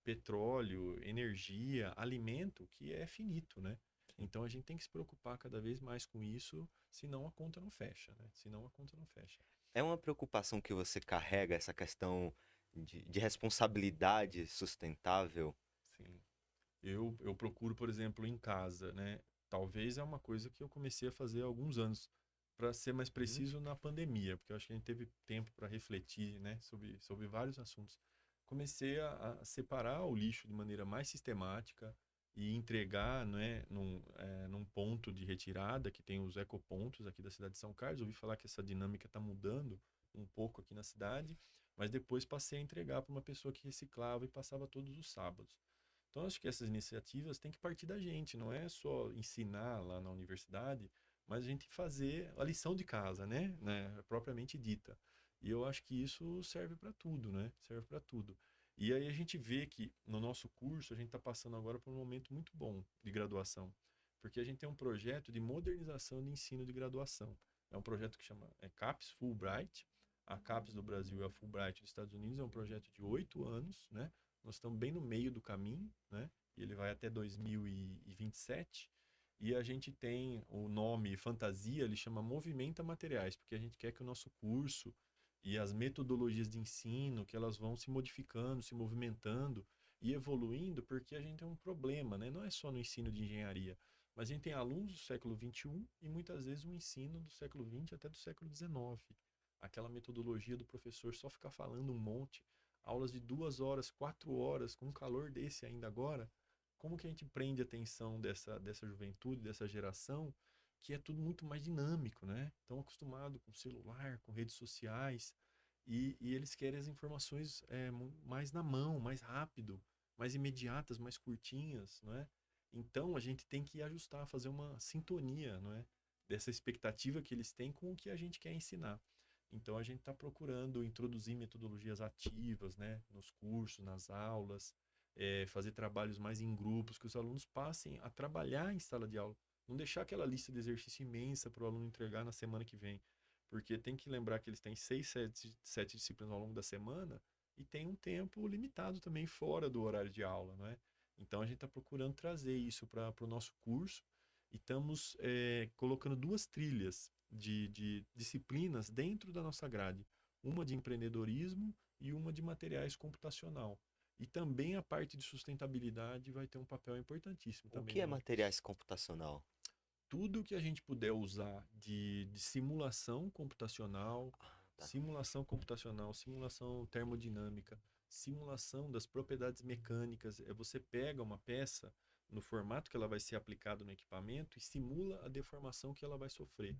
petróleo, energia, alimento, que é finito, né? Então a gente tem que se preocupar cada vez mais com isso, senão a conta não fecha, né? Senão a conta não fecha. É uma preocupação que você carrega, essa questão de responsabilidade sustentável? Sim. Eu procuro, por exemplo, em casa, né? Talvez é uma coisa que eu comecei a fazer há alguns anos, para ser mais Uhum. preciso na pandemia, porque eu acho que a gente teve tempo para refletir, né, sobre vários assuntos. Comecei a separar o lixo de maneira mais sistemática e entregar, né, num ponto de retirada, que tem os ecopontos aqui da cidade de São Carlos. Ouvi falar que essa dinâmica está mudando um pouco aqui na cidade, mas depois passei a entregar para uma pessoa que reciclava e passava todos os sábados. Então, acho que essas iniciativas têm que partir da gente, não é só ensinar lá na universidade, mas a gente fazer a lição de casa, né, propriamente dita. E eu acho que isso serve para tudo, né? Serve para tudo. E aí a gente vê que no nosso curso a gente está passando agora por um momento muito bom de graduação, porque a gente tem um projeto de modernização de ensino de graduação. É um projeto que chama CAPES Fulbright. A CAPES do Brasil e a Fulbright dos Estados Unidos é um projeto de 8 anos, né? Nós estamos bem no meio do caminho, né? E ele vai até 2027. E a gente tem o nome fantasia, ele chama Movimenta Materiais, porque a gente quer que o nosso curso e as metodologias de ensino, que elas vão se modificando, se movimentando e evoluindo, porque a gente tem um problema, né? Não é só no ensino de engenharia, mas a gente tem alunos do século XXI e muitas vezes um ensino do século XX até do século XIX. Aquela metodologia do professor só ficar falando um monte, aulas de 2 horas, 4 horas, com um calor desse ainda agora, como que a gente prende a atenção dessa juventude, dessa geração, que é tudo muito mais dinâmico, né? Estão acostumados com celular, com redes sociais, e eles querem as informações mais na mão, mais rápido, mais imediatas, mais curtinhas, não é? Então a gente tem que ajustar, fazer uma sintonia, não é? Dessa expectativa que eles têm com o que a gente quer ensinar. Então a gente está procurando introduzir metodologias ativas, né, nos cursos, nas aulas, fazer trabalhos mais em grupos, que os alunos passem a trabalhar em sala de aula, não deixar aquela lista de exercício imensa para o aluno entregar na semana que vem, porque tem que lembrar que eles têm 6, 7 disciplinas ao longo da semana e tem um tempo limitado também fora do horário de aula, não é? Então a gente está procurando trazer isso para o nosso curso e estamos colocando duas trilhas de disciplinas dentro da nossa grade. Uma de empreendedorismo e uma de materiais computacional. E também a parte de sustentabilidade vai ter um papel importantíssimo O também que no é nosso curso. materiais computacional? Tudo que a gente puder usar de simulação computacional, tá. Simulação computacional, simulação termodinâmica, simulação das propriedades mecânicas. É você pega uma peça no formato que ela vai ser aplicada no equipamento e simula a deformação que ela vai sofrer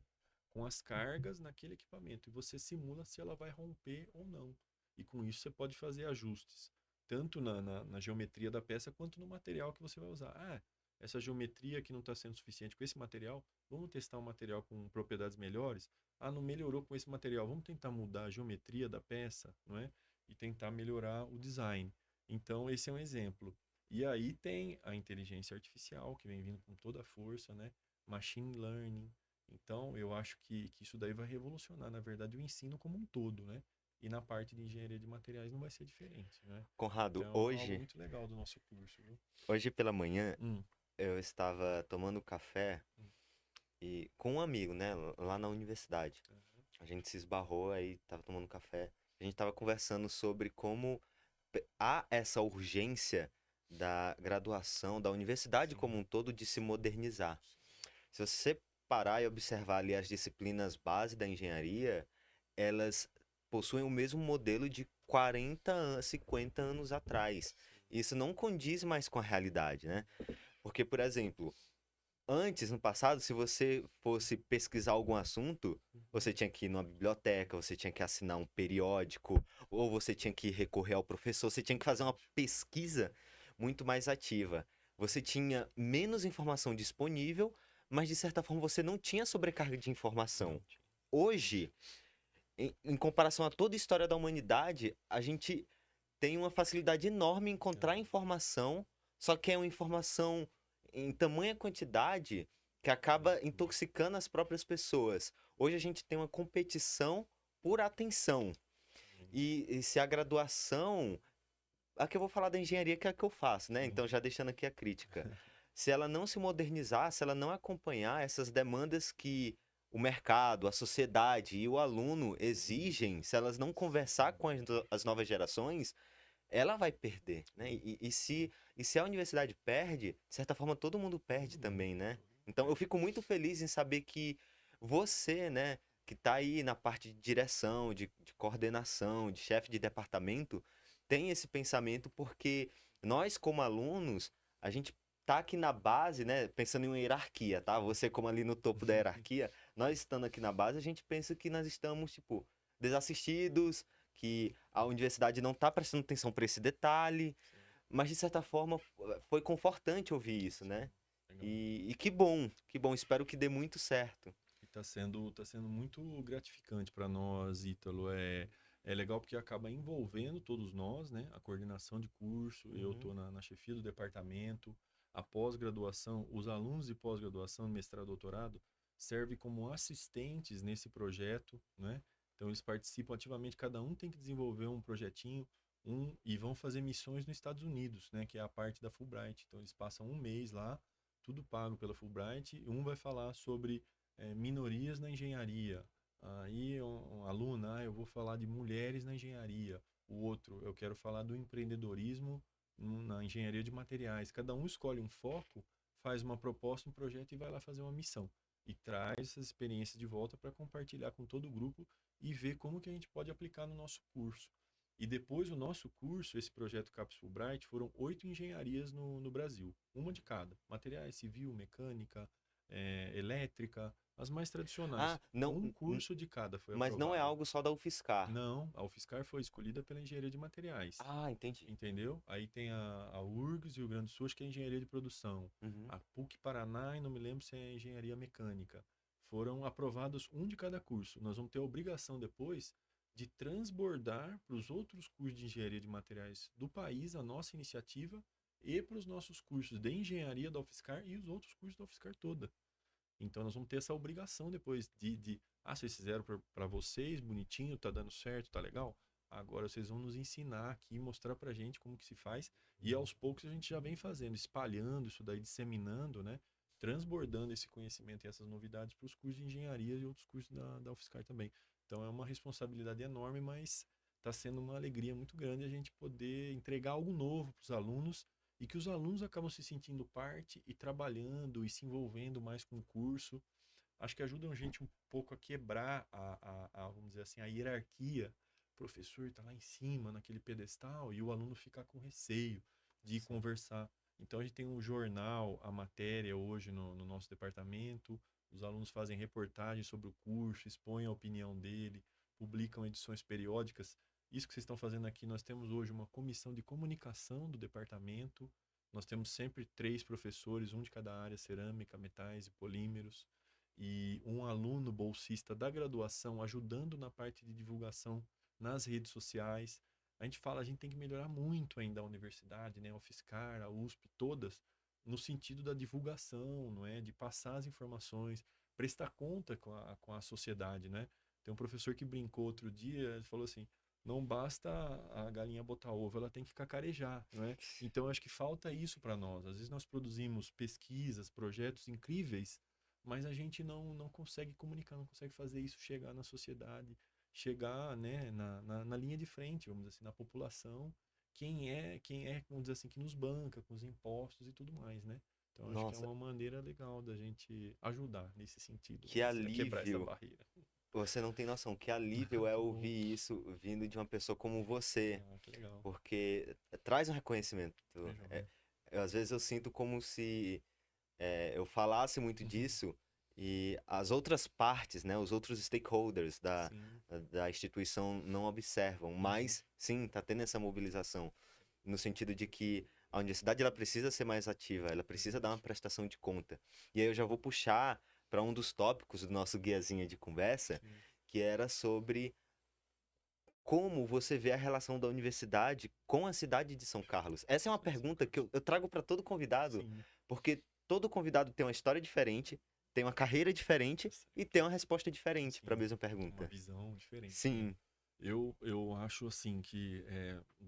com as cargas naquele equipamento. E você simula se ela vai romper ou não. E com isso você pode fazer ajustes, tanto na geometria da peça quanto no material que você vai usar. Ah, essa geometria aqui não está sendo suficiente com esse material, vamos testar um material com propriedades melhores? Ah, não melhorou com esse material, vamos tentar mudar a geometria da peça, não é? E tentar melhorar o design. Então, esse é um exemplo. E aí tem a inteligência artificial, que vem vindo com toda a força, né? Machine learning. Então, eu acho que isso daí vai revolucionar, na verdade, o ensino como um todo, né? E na parte de engenharia de materiais não vai ser diferente, né? Conrado, Então, é algo hoje, muito legal do nosso curso, viu? hoje pela manhã, Hum, eu estava tomando café hum, e com um amigo, né, lá na universidade. aham, A gente se esbarrou aí, tava tomando café. A gente tava conversando sobre como há essa urgência da graduação, da universidade como sim, um todo, de se modernizar. sim, Se você parar e observar ali as disciplinas base da engenharia, elas possuem o mesmo modelo de 40 anos, 50 anos atrás. sim. Isso não condiz mais com a realidade, né? Porque, por exemplo, antes, no passado, se você fosse pesquisar algum assunto, Uhum, você tinha que ir numa biblioteca, você tinha que assinar um periódico, ou você tinha que recorrer ao professor, você tinha que fazer uma verdade. pesquisa muito mais ativa. Você tinha menos informação disponível, mas de certa forma você não tinha sobrecarga de informação. Não tinha. Hoje, em comparação a toda a história da humanidade, a gente tem uma facilidade enorme em encontrar Aham, informação, só que é uma informação em tamanha quantidade que acaba uhum, intoxicando as próprias pessoas. Hoje a gente tem uma competição por atenção. sim, E se a graduação. Aqui eu vou falar da engenharia, que é a que eu faço, né? sim. Então, já deixando aqui a crítica. Se ela não se modernizar, se ela não acompanhar essas demandas que o mercado, a sociedade e o aluno exigem, se elas não conversar com as novas gerações, ela vai perder, né? Sim. E se a universidade perde, de certa forma todo mundo perde também, né? Todo mundo Então eu perde. fico muito feliz em saber que você, né, que tá aí na parte de direção, de coordenação, de chefe de departamento, tem esse pensamento porque nós, como alunos, a gente tá aqui na base, né, pensando em uma hierarquia, tá? Você como ali no topo da hierarquia, nós estando aqui na base, a gente pensa que nós estamos, tipo, desassistidos, que a universidade não está prestando atenção para esse detalhe, Sim, mas de certa forma foi confortante ouvir isso, sim. né? Legal. E que bom, espero que dê muito certo. E tá sendo muito gratificante para nós, Ítalo. É legal porque acaba envolvendo todos nós, né? A coordenação de curso, eu Uhum, estou na chefia do departamento, a pós-graduação, os alunos de pós-graduação, mestrado, doutorado, servem como assistentes nesse projeto, né? Então eles participam ativamente, cada um tem que desenvolver um projetinho, e vão fazer missões nos Estados Unidos, né? Que é a parte da Fulbright. Então eles passam um mês lá, tudo pago pela Fulbright, e um vai falar sobre minorias na engenharia. Aí um aluno, eu vou falar de mulheres na engenharia. O outro, eu quero falar do empreendedorismo na engenharia de materiais. Cada um escolhe um foco, faz uma proposta, um projeto e vai lá fazer uma missão. E traz essas experiências de volta para compartilhar com todo o grupo e ver como que a gente pode aplicar no nosso curso. E depois o nosso curso, esse projeto CAPS Fulbright, foram 8 engenharias no Brasil, uma de cada. Materiais, civil, mecânica, elétrica, as mais Ah, tradicionais. não, Um curso de cada foi mas não é aprovado. algo só da UFSCar. Não, a UFSCar foi escolhida pela engenharia de materiais. Ah, entendi. Entendeu? Aí tem a URGS, Rio Grande do Sul, acho que é engenharia de produção. Uhum. A PUC Paraná, e não me lembro se é engenharia mecânica. Foram aprovados um de cada curso. Nós vamos ter a obrigação depois de transbordar para os outros cursos de engenharia de materiais do país a nossa iniciativa e para os nossos cursos de engenharia da UFSCar e os outros cursos da UFSCar toda. Então nós vamos ter essa obrigação depois vocês fizeram para vocês, bonitinho, tá dando certo, tá legal? Agora vocês vão nos ensinar aqui, mostrar pra gente como que se faz. E aos poucos a gente já vem fazendo, espalhando isso daí, disseminando, né? Transbordando esse conhecimento e essas novidades para os cursos de engenharia e outros cursos da UFSCar também. Então é uma responsabilidade enorme, mas está sendo uma alegria muito grande a gente poder entregar algo novo para os alunos e que os alunos acabam se sentindo parte e trabalhando e se envolvendo mais com o curso. acho que ajudam a gente um pouco a quebrar vamos dizer assim, a hierarquia. O professor está lá em cima, naquele pedestal, e o aluno fica com receio de Sim. conversar. Então, a gente tem um jornal, a matéria hoje no nosso departamento, os alunos fazem reportagens sobre o curso, expõem a opinião dele, publicam edições periódicas. Isso que vocês estão fazendo aqui, nós temos hoje uma comissão de comunicação do departamento. Nós temos sempre 3 professores, um de cada área, cerâmica, metais e polímeros, e um aluno bolsista da graduação ajudando na parte de divulgação nas redes sociais. A gente fala, a gente tem que melhorar muito ainda a universidade, né, a UFSCar, a USP, todas, no sentido da divulgação, não é? De passar as informações, prestar conta com a sociedade, né? Tem um professor que brincou outro dia, ele falou assim, não basta a galinha botar ovo, ela tem que cacarejar, não é? Então, eu acho que falta isso para nós. Às vezes nós produzimos pesquisas, projetos incríveis, mas a gente não consegue comunicar, não consegue fazer isso chegar na sociedade, chegar, né, na linha de frente, vamos dizer assim, na população, vamos dizer assim, que nos banca com os impostos e tudo mais, né? Então, acho que é Nossa, uma maneira legal da gente ajudar nesse sentido, que vamos dizer, a quebrar essa alívio. barreira. Você não tem noção, que alívio é Que bom. ouvir isso vindo de uma pessoa como você, Ah, que legal. porque traz um reconhecimento. Que É, joia. às vezes eu sinto como se eu falasse muito Uhum. disso e as outras partes, né, os outros stakeholders Sim. da instituição não observam, Uhum. mas sim, está tendo essa mobilização, no sentido de que a universidade ela precisa ser mais ativa, ela precisa dar uma Verdade. prestação de conta. E aí eu já vou puxar para um dos tópicos do nosso guiazinho de conversa, Sim. que era sobre como você vê a relação da universidade com a cidade de São Carlos? Essa é uma Sim, São pergunta que Carlos. eu trago para todo convidado, Sim. porque todo convidado tem uma história diferente, tem uma carreira Tá diferente e certo. tem uma resposta diferente para a Sim. mesma Tem uma pergunta. visão diferente, né? Sim, Eu acho assim que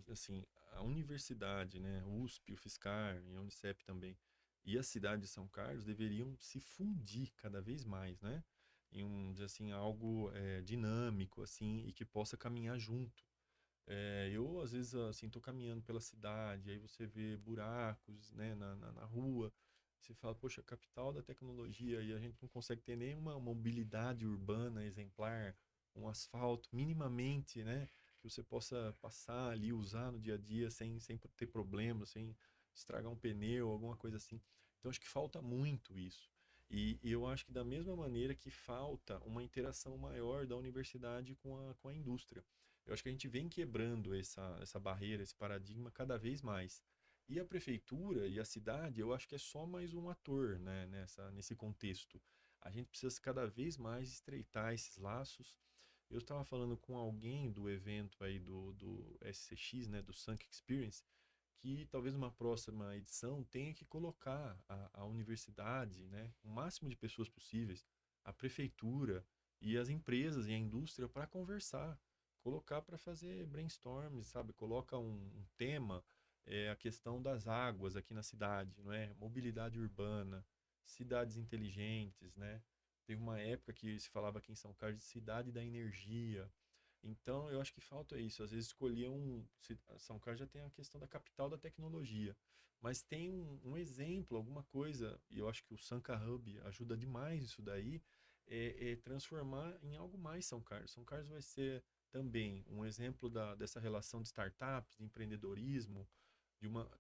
assim, a universidade, né, USP, UFSCar e a Unicep também, e a cidade de São Carlos deveriam se fundir cada vez mais, né? Em dizer assim, algo dinâmico assim e que possa caminhar junto. Eu às vezes assim tô caminhando pela cidade, aí você vê buracos, né, na rua. Você fala, poxa, capital da tecnologia e a gente não consegue ter nenhuma mobilidade urbana exemplar, um asfalto minimamente, né, que você possa passar ali, usar no dia a dia sem ter problema, sem estragar um pneu, alguma coisa assim. Então acho que falta muito isso. E eu acho que da mesma maneira que falta uma interação maior da universidade com a indústria. Eu acho que a gente vem quebrando essa barreira, esse paradigma cada vez mais. E a prefeitura e a cidade, eu acho que é só mais um ator, né, nesse contexto. A gente precisa cada vez mais estreitar esses laços. Eu estava falando com alguém do evento aí do SCX, né, do Sunk Experience, que talvez numa próxima edição tenha que colocar a universidade, né, o máximo de pessoas possíveis, a prefeitura e as empresas e a indústria para conversar, colocar para fazer brainstorms, sabe? Coloca um tema, a questão das águas aqui na cidade, não é? Mobilidade urbana, cidades inteligentes, né? Teve uma época que se falava aqui em São Carlos de cidade da energia. Então, eu acho que falta isso. Às vezes escolhiam. São Carlos já tem a questão da capital da tecnologia, mas tem um exemplo, alguma coisa, e eu acho que o Sanka Hub ajuda demais isso daí, transformar em algo mais São Carlos. São Carlos vai ser também um exemplo dessa relação de startups, de empreendedorismo,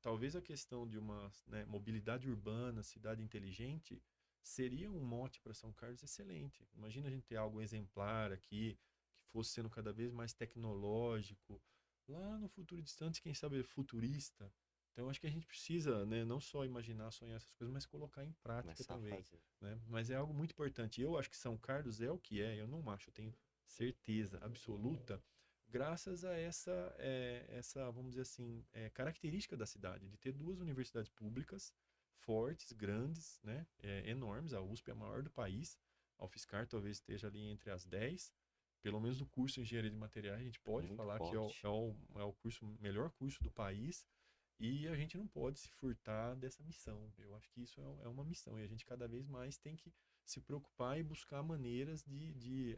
talvez a questão de uma, né, mobilidade urbana, cidade inteligente, seria um mote para São Carlos excelente. Imagina a gente ter algo exemplar aqui, que fosse sendo cada vez mais tecnológico, lá no futuro distante, quem sabe futurista. Então acho que a gente precisa, né, não só imaginar, sonhar essas coisas, mas colocar em prática começar a também, fazer. né? Mas é algo muito importante. Eu acho que São Carlos é o que é, eu não acho, eu tenho certeza absoluta, graças a essa vamos dizer assim, característica da cidade, de ter 2 universidades públicas fortes, grandes, né, enormes. A USP é a maior do país, a UFSCar talvez esteja ali entre as 10, pelo menos do curso de Engenharia de Materiais, a gente pode Muito falar que forte. é o melhor curso do país, e a gente não pode se furtar dessa missão. Eu acho que isso é uma missão, e a gente cada vez mais tem que se preocupar e buscar maneiras de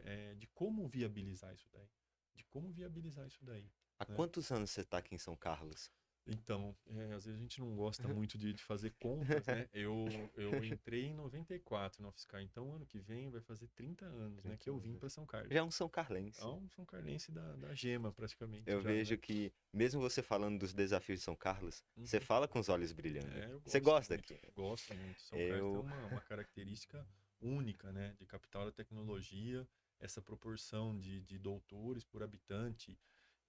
como viabilizar isso daí. De como viabilizar isso daí, Há né? quantos anos você está aqui em São Carlos? Então, às vezes a gente não gosta muito de fazer contas, né? Eu entrei em 94 na UFSCar, então ano que vem vai fazer 30 anos, né? Que eu vim para São Carlos. Já é um São Carlense. Então, São Carlense da Gema, praticamente, Eu já, vejo né? que, mesmo você falando dos desafios de São Carlos, você Uhum. fala com os olhos brilhando. Eu Você gosto gosta muito, aqui? gosto muito. São Carlos tem Eu, uma característica única, né? De capital da tecnologia, essa proporção de doutores por habitante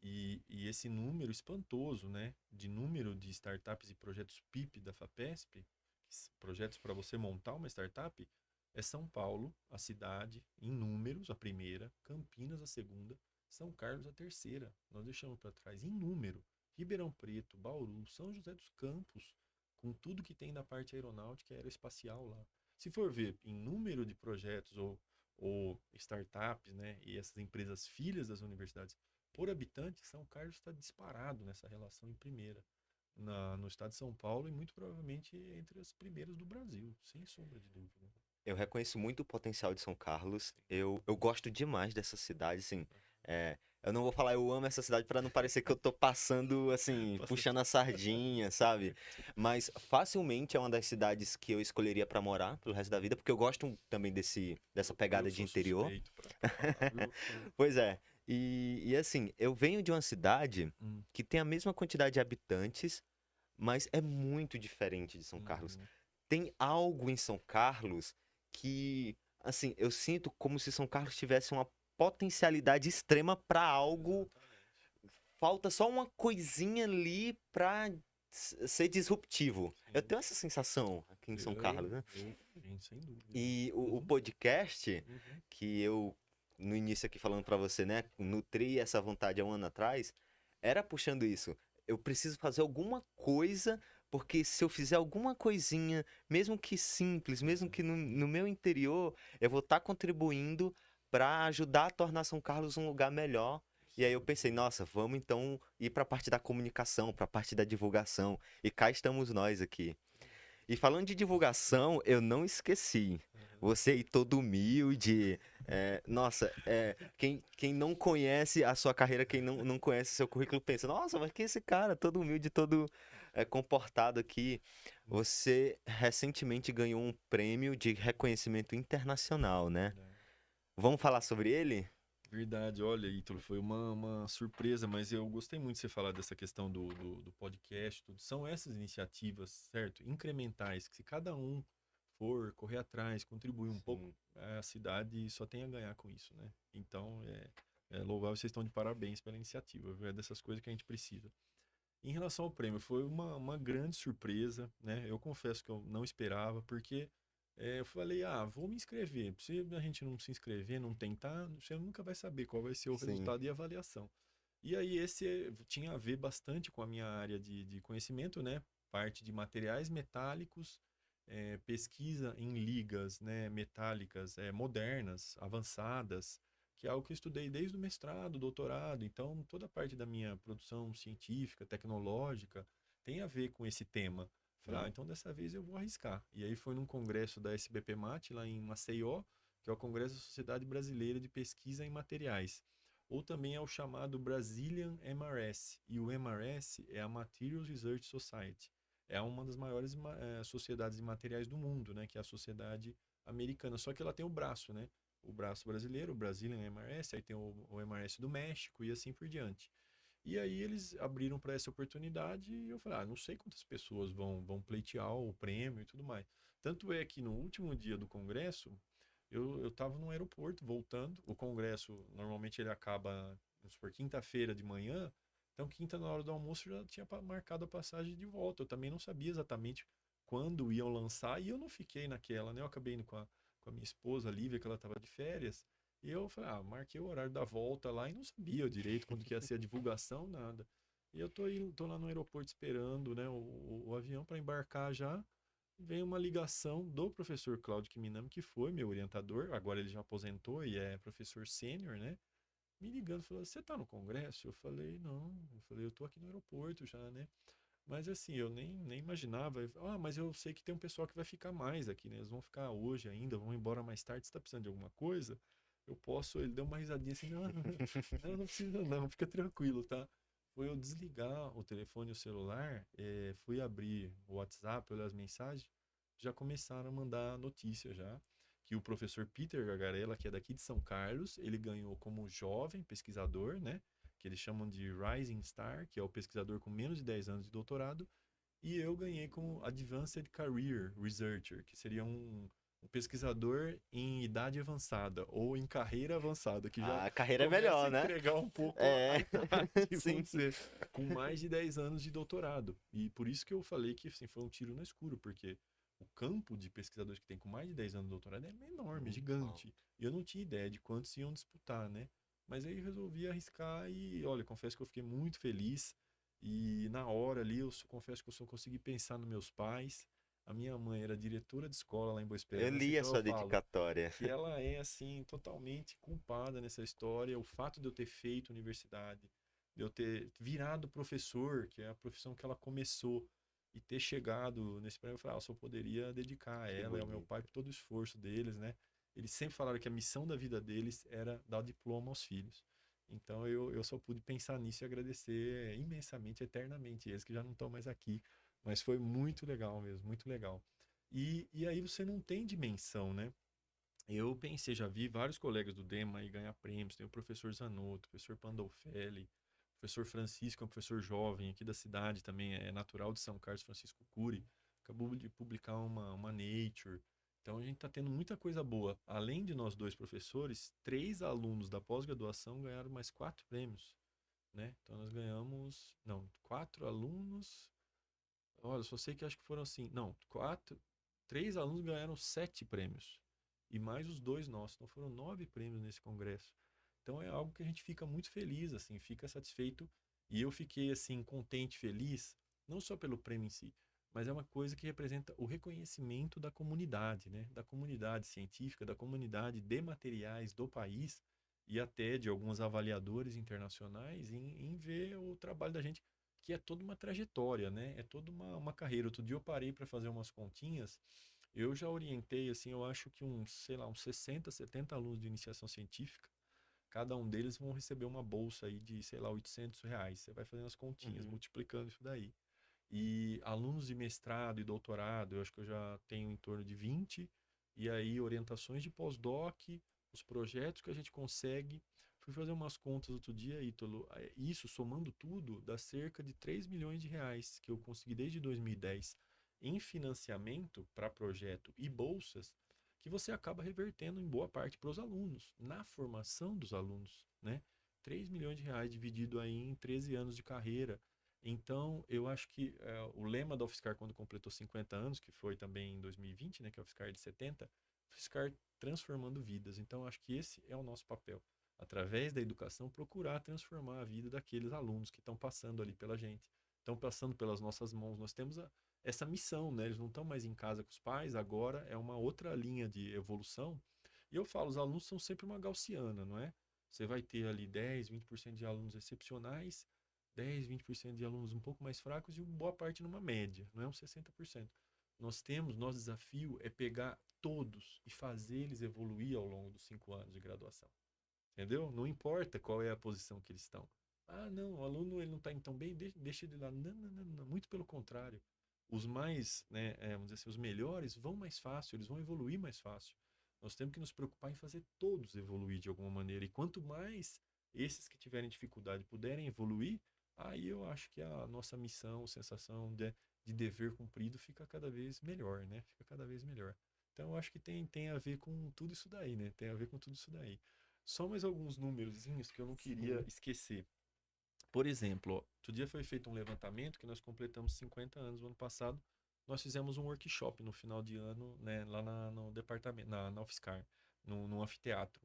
e esse número espantoso, né? De número de startups e projetos PIP da FAPESP, projetos para você montar uma startup, é São Paulo, a cidade, em números, a primeira, Campinas, a segunda, São Carlos, a terceira. Nós deixamos para trás em número. Ribeirão Preto, Bauru, São José dos Campos, com tudo que tem da parte aeronáutica e aeroespacial lá. Se for ver em número de projetos ou startups, né, e essas empresas filhas das universidades por habitante, São Carlos está disparado nessa relação em primeira. No estado de São Paulo e muito provavelmente entre as primeiras do Brasil, sem sombra de dúvida. eu reconheço muito o potencial de São Carlos. Eu gosto demais dessa cidade, assim. Eu não vou falar eu amo essa cidade para não parecer que eu tô passando, assim, Passa puxando a sardinha, sabe? Mas facilmente é uma das cidades que eu escolheria para morar pelo resto da vida, porque eu gosto também dessa eu pegada de sou interior. suspeito para falar, viu? Pois é. E assim, eu venho de uma cidade Hum, que tem a mesma quantidade de habitantes, mas é muito diferente de São Carlos. uhum, Tem algo em São Carlos que, assim, eu sinto como se São Carlos tivesse uma potencialidade extrema para algo. exatamente. Falta só uma coisinha ali pra ser disruptivo. Eu Sim. tenho essa sensação aqui em São Carlos, né? Sim, sem dúvida. E o Uhum, podcast uhum. que eu, no início aqui falando pra você, né, nutri essa vontade há um ano atrás, era puxando isso. Eu preciso fazer alguma coisa, porque se eu fizer alguma coisinha, mesmo que simples, mesmo que no meu interior, eu vou estar contribuindo pra ajudar a tornar São Carlos um lugar melhor. E aí eu pensei, nossa, vamos então ir pra parte da comunicação, pra parte da divulgação. E cá estamos nós aqui. E falando de divulgação, eu não esqueci. Aham. Você aí todo humilde. Nossa, quem não conhece a sua carreira, quem não conhece seu currículo, pensa: nossa, mas que é esse cara, todo humilde, todo comportado aqui. Você recentemente ganhou um prêmio de reconhecimento internacional, né? Verdade. Vamos falar sobre ele? Verdade, olha, Ítalo, foi uma surpresa, mas eu gostei muito de você falar dessa questão do podcast, tudo. São essas iniciativas, certo? Incrementais, que se cada um for correr atrás, contribuir um pouco, Sim. a cidade só tem a ganhar com isso, né? Então, é louvável, vocês estão de parabéns pela iniciativa, viu? É dessas coisas que a gente precisa. Em relação ao prêmio, foi uma grande surpresa, né? Eu confesso que eu não esperava, porque eu falei, vou me inscrever. Se a gente não se inscrever, não tentar, você nunca vai saber qual vai ser o Sim. resultado e avaliação. E aí esse tinha a ver bastante com a minha área de conhecimento, né? Parte de materiais metálicos, pesquisa em ligas, né, metálicas modernas, avançadas, que é algo que eu estudei desde o mestrado, doutorado. Então, toda a parte da minha produção científica, tecnológica, tem a ver com esse tema. Falei, Hum. então dessa vez eu vou arriscar. E aí foi num congresso da SBPMAT, lá em Maceió, que é o Congresso da Sociedade Brasileira de Pesquisa em Materiais. Ou também é o chamado Brazilian MRS. E o MRS é a Materials Research Society. É uma das maiores sociedades de materiais do mundo, né? Que é a sociedade americana. Só que ela tem o braço, né? O braço brasileiro, o Brazilian MRS, aí tem o MRS do México e assim por diante. E aí eles abriram para essa oportunidade e eu falei, não sei quantas pessoas vão pleitear o prêmio e tudo mais. Tanto é que no último dia do congresso, eu estava no aeroporto voltando. O congresso, normalmente ele acaba, vamos supor, quinta-feira de manhã. Então, quinta, na hora do almoço, eu já tinha marcado a passagem de volta. Eu também não sabia exatamente quando iam lançar e eu não fiquei naquela, né? Eu acabei indo com a minha esposa, a Lívia, que ela estava de férias. E eu falei, marquei o horário da volta lá e não sabia direito quando que ia ser a divulgação, nada. E eu tô lá no aeroporto esperando, né, o avião para embarcar já. Veio uma ligação do professor Cláudio Kiminami, que foi meu orientador, agora ele já aposentou e é professor sênior, né? Me ligando, falou: Você tá no congresso? Eu falei: Não. Eu falei: Eu tô aqui no aeroporto já, né? Mas assim, eu nem imaginava. Mas eu sei que tem um pessoal que vai ficar mais aqui, né? Eles vão ficar hoje ainda, vão embora mais tarde. Você tá precisando de alguma coisa? Eu posso. Ele deu uma risadinha assim: Não, não precisa, não, fica tranquilo, tá? foi eu desligar o telefone e o celular, fui abrir o WhatsApp, olhar as mensagens, já começaram a mandar notícia já, que o professor Peter Gagarella, que é daqui de São Carlos, ele ganhou como jovem pesquisador, né? Que eles chamam de Rising Star, que é o pesquisador com menos de 10 anos de doutorado, e eu ganhei como Advanced Career Researcher, que seria um pesquisador em idade avançada ou em carreira avançada, que já A carreira é começa a melhor, né? entregar um pouco a É, idade, sim. vamos dizer, com mais de 10 anos de doutorado. E por isso que eu falei que assim, foi um tiro no escuro, porque o campo de pesquisadores que tem com mais de 10 anos de doutorado é enorme, é Muito bom. gigante. E eu não tinha ideia de quantos iam disputar, né? Mas aí resolvi arriscar e, olha, confesso que eu fiquei muito feliz. E na hora ali, confesso que eu só consegui pensar nos meus pais. A minha mãe era diretora de escola lá em Boa Eu Esperança, li a então eu sua falo dedicatória. que ela é, assim, totalmente culpada nessa história. O fato de eu ter feito universidade, de eu ter virado professor, que é a profissão que ela começou, e ter chegado nesse prêmio, eu falei, só poderia dedicar a Que ela e ao meu pai bonito. por todo o esforço deles, né? Eles sempre falaram que a missão da vida deles era dar diploma aos filhos. Então eu só pude pensar nisso e agradecer imensamente, eternamente, eles que já não estão mais aqui. Mas foi muito legal mesmo, muito legal. E aí você não tem dimensão, né? Eu pensei, já vi vários colegas do DEMA aí ganhar prêmios. Tem o professor Zanotto, o professor Pandolfelli, o professor Francisco, é um professor jovem aqui da cidade também, é natural de São Carlos, Francisco Cury. Acabou de publicar uma Nature. Então a gente está tendo muita coisa boa. Além de nós dois professores, três alunos da pós-graduação ganharam mais quatro prêmios, né? Então nós ganhamos, não, quatro alunos. Olha, só sei que acho que foram assim, não, quatro, três alunos ganharam sete prêmios e mais os dois nossos, então foram nove prêmios nesse congresso. Então é algo que a gente fica muito feliz, assim, fica satisfeito e eu fiquei assim contente, feliz, não só pelo prêmio em si, mas é uma coisa que representa o reconhecimento da comunidade, né? Da comunidade científica, da comunidade de materiais do país e até de alguns avaliadores internacionais em ver o trabalho da gente que é toda uma trajetória, né? É toda uma carreira. Outro dia eu parei para fazer umas continhas. Eu já orientei, assim, eu acho que uns, sei lá, uns 60, 70 alunos de iniciação científica. Cada um deles vão receber uma bolsa aí de, sei lá, R$ 800. Você vai fazendo as continhas, Uhum. multiplicando isso daí. E alunos de mestrado e doutorado, eu acho que eu já tenho em torno de 20. E aí, orientações de pós-doc, os projetos que a gente consegue. Fui fazer umas contas outro dia, Ítalo. Isso, somando tudo, dá cerca de R$ 3 milhões que eu consegui desde 2010 em financiamento para projeto e bolsas, que você acaba revertendo em boa parte para os alunos, na formação dos alunos, né? R$ 3 milhões dividido aí em 13 anos de carreira. Então, eu acho que o lema da UFSCar, quando completou 50 anos, que foi também em 2020, né, que é a UFSCar de 70, UFSCar transformando vidas. Então, acho que esse é o nosso papel. Através da educação, procurar transformar a vida daqueles alunos que estão passando ali pela gente, estão passando pelas nossas mãos. Nós temos essa missão, né? Eles não estão mais em casa com os pais, agora é uma outra linha de evolução. E eu falo, os alunos são sempre uma gaussiana, não é? Você vai ter ali 10, 20% de alunos excepcionais, 10, 20% de alunos um pouco mais fracos e uma boa parte numa média, não é um 60%. Nosso desafio é pegar todos e fazer eles evoluir ao longo dos 5 anos de graduação. Entendeu? Não importa qual é a posição que eles estão. Ah, não, o aluno ele não está tão bem, deixa ele lá. Não, não, não, não, muito pelo contrário. Os mais, né, vamos dizer assim, os melhores vão mais fácil, eles vão evoluir mais fácil. Nós temos que nos preocupar em fazer todos evoluir de alguma maneira. E quanto mais esses que tiverem dificuldade puderem evoluir, aí eu acho que a nossa missão, sensação de dever cumprido fica cada vez melhor, né? Fica cada vez melhor. Então eu acho que tem a ver com tudo isso daí, né? Tem a ver com tudo isso daí. Só mais alguns númerozinhos que eu não queria Sim. esquecer. Por exemplo, ó, outro dia foi feito um levantamento que nós completamos 50 anos no ano passado. Nós fizemos um workshop no final de ano, né, lá no departamento, na UFSCar, no anfiteatro.